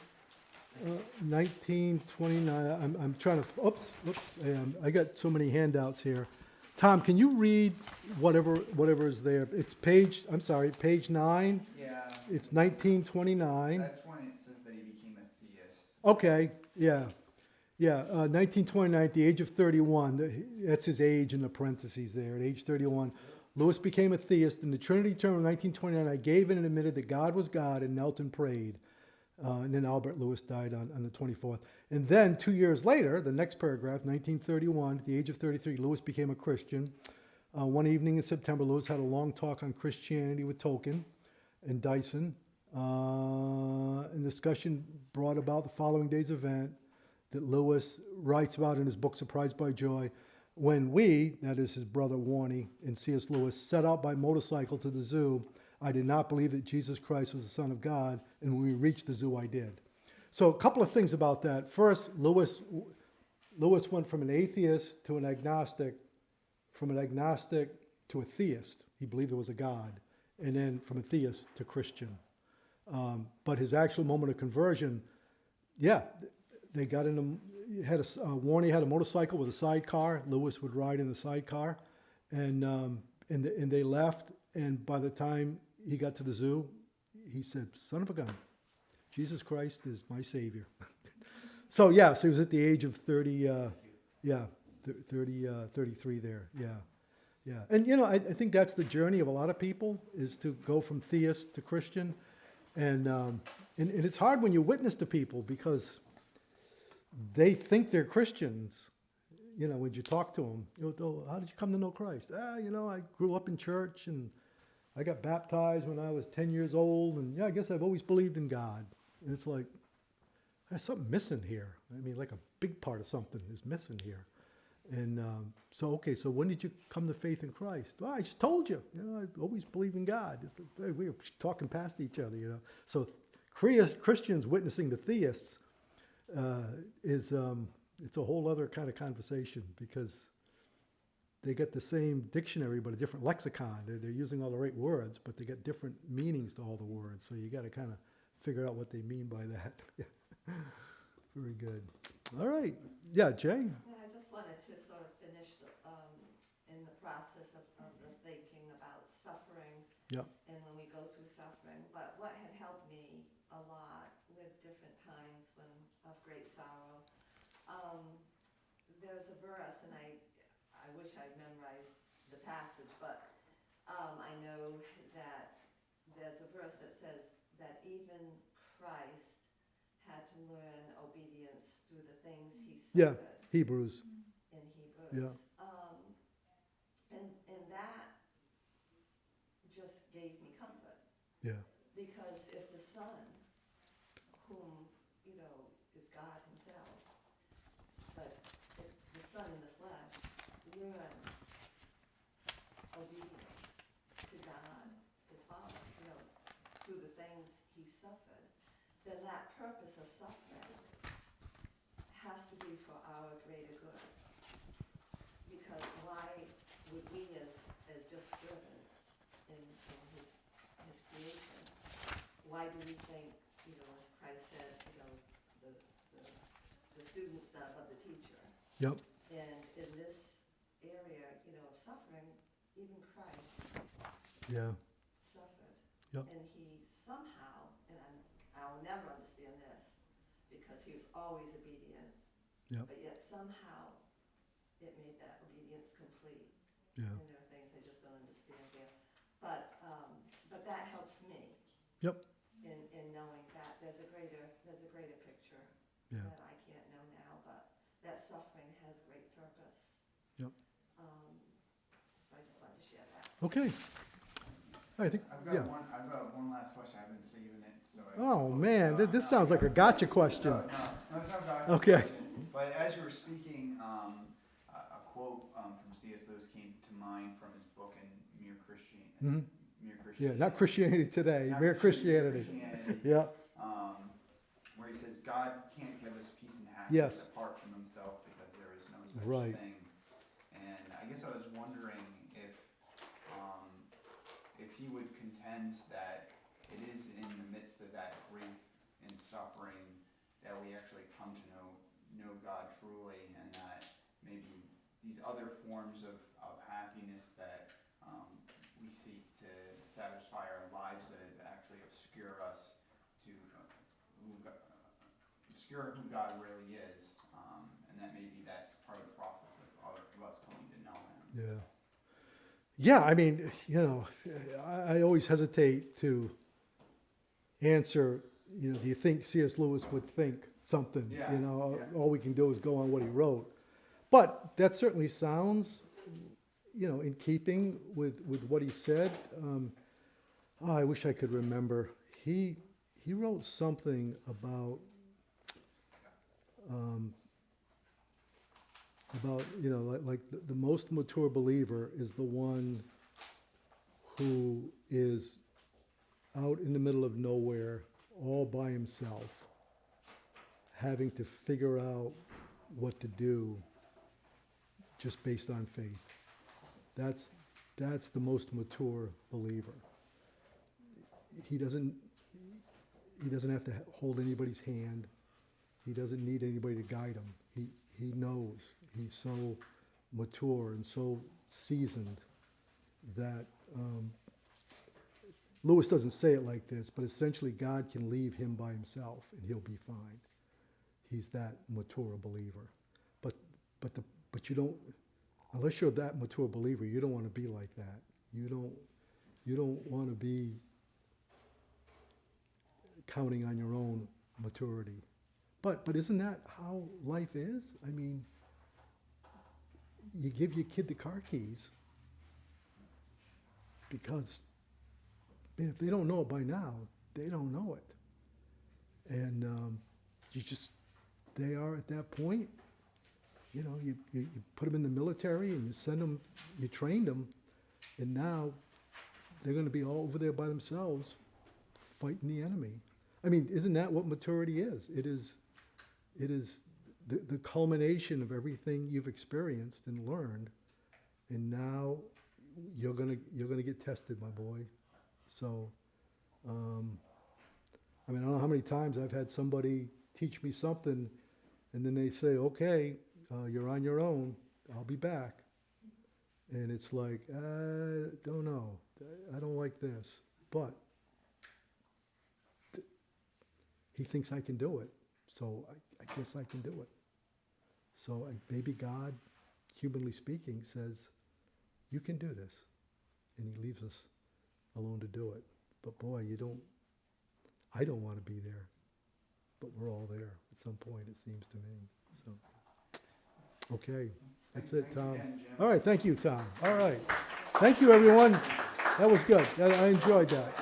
1929. I'm trying to. Oops. I got so many handouts here. Tom, can you read whatever is there? It's page. I'm sorry, page 9. Yeah, It's 1929. that's when it says that he became a theist. Okay, yeah. 1929, at the age of 31, that's his age in the parentheses there, at age 31. Lewis became a theist. In the Trinity term of 1929, I gave in and admitted that God was God and knelt and prayed. And then Albert Lewis died on the 24th. And then 2 years later, the next paragraph, 1931, at the age of 33, Lewis became a Christian. One evening in September, Lewis had a long talk on Christianity with Tolkien and Dyson. And discussion brought about the following day's event that Lewis writes about in his book, Surprised by Joy. When we, that is his brother Warnie and C.S. Lewis, set out by motorcycle to the zoo, I did not believe that Jesus Christ was the Son of God, and when we reached the zoo, I did. So a couple of things about that. First, Lewis went from an atheist to an agnostic, from an agnostic to a theist. He believed there was a God, and then from a theist to Christian. But his actual moment of conversion, yeah, they got in a, Warnie had a motorcycle with a sidecar. Lewis would ride in the sidecar, and they left. And by the time he got to the zoo, he said, "Son of a gun, Jesus Christ is my Savior." So yeah, so he was at the age of 30, 33 there, yeah. And I think that's the journey of a lot of people, is to go from theist to Christian. And it's hard when you witness to people because they think they're Christians. When you talk to them, "Oh, how did you come to know Christ?" I grew up in church and I got baptized when I was 10 years old, and I guess I've always believed in God. And it's like, there's something missing here. I mean, like a big part of something is missing here. And so when did you come to faith in Christ? Well, I just told you. I always believed in God. We were talking past each other, So Christians witnessing to theists it's a whole other kind of conversation, because they get the same dictionary but a different lexicon. They're using all the right words, but they get different meanings to all the words. So you got to kind of figure out what they mean by that. Very good. All right. Yeah, Jay? Yeah, I just wanted to sort of finish in the process of the thinking about suffering. Yeah. And when we go through suffering. But what had helped me a lot with different times of great sorrow, there's a verse, and I wish I'd memorized the passage, but I know that there's a verse that says that even Christ had to learn obedience through the things he Yeah. suffered Hebrews. in Hebrews. Yeah. And that just gave me comfort, Yeah. because if the Son, whom, is God himself, but if the Son in the flesh learned obedience to God, his Father, through the things he suffered, then that purpose of suffering has to be for our greater good. Because why would we as just servants in his creation, why do we think, as Christ said, the student's not above the teacher? Yep. And in this area, of suffering, even Christ Yeah. suffered. Yep. And he somehow, and I'll never understand this, because he was always obedient. Yep. But yet somehow it made that obedience complete. Yeah. And there are things I just don't understand there. But that helps me. Yep. In knowing that there's a greater picture Yeah. that I can't know now, but that suffering has great purpose. Yep. So I just wanted to share that. Okay. I think, I've yeah. got one last question. I've been saving it. So Oh, man, this sounds like a gotcha question. No, it's not a gotcha Okay. question. But as you were speaking, a quote from C.S. Lewis came to mind from his book in Mere Christianity. Mhm. Mere Yeah, Christianity. not Christianity Today, Not mere Christianity. Christianity. Yeah, Where he says God can't give us peace and Yes. happiness apart from himself because there is no such Right. thing. And I guess I was wondering if he would contend that it is in the midst of that grief and suffering that we actually come to know God truly, and that maybe these other forms of happiness that we seek to satisfy our lives that actually obscure us to obscure who God really is, and that maybe that's part of the process of us coming to know Him. yeah. Yeah, I mean, I always hesitate to answer, do you think C.S. Lewis would think something? Yeah, yeah. All we can do is go on what he wrote. But that certainly sounds, in keeping with what he said. I wish I could remember. He wrote something about like the most mature believer is the one who is out in the middle of nowhere all by himself, having to figure out what to do just based on faith. That's the most mature believer. He doesn't have to hold anybody's hand. He doesn't need anybody to guide him. He knows. He's so mature and so seasoned that Lewis doesn't say it like this, but essentially God can leave him by himself and he'll be fine. He's that mature a believer. But you don't, unless you're that mature believer, you don't want to be like that. You don't want to be counting on your own maturity. But isn't that how life is? I mean, you give your kid the car keys because if they don't know it by now, they don't know it. And they are at that point, you put them in the military and you send them, you trained them, and now they're going to be all over there by themselves fighting the enemy. I mean, isn't that what maturity is? It is the culmination of everything you've experienced and learned, and now you're gonna get tested, my boy. So, I don't know how many times I've had somebody teach me something, and then they say, "Okay, you're on your own. I'll be back." And it's like, I don't know. I don't like this, but he thinks I can do it, so I guess I can do it. So maybe God, humanly speaking, says, you can do this. And he leaves us alone to do it. But boy, I don't want to be there. But we're all there at some point, it seems to me. So, okay, that's it, Tom. Again, Jim. All right, thank you, Tom. All right. Thank you, everyone. That was good. I enjoyed that.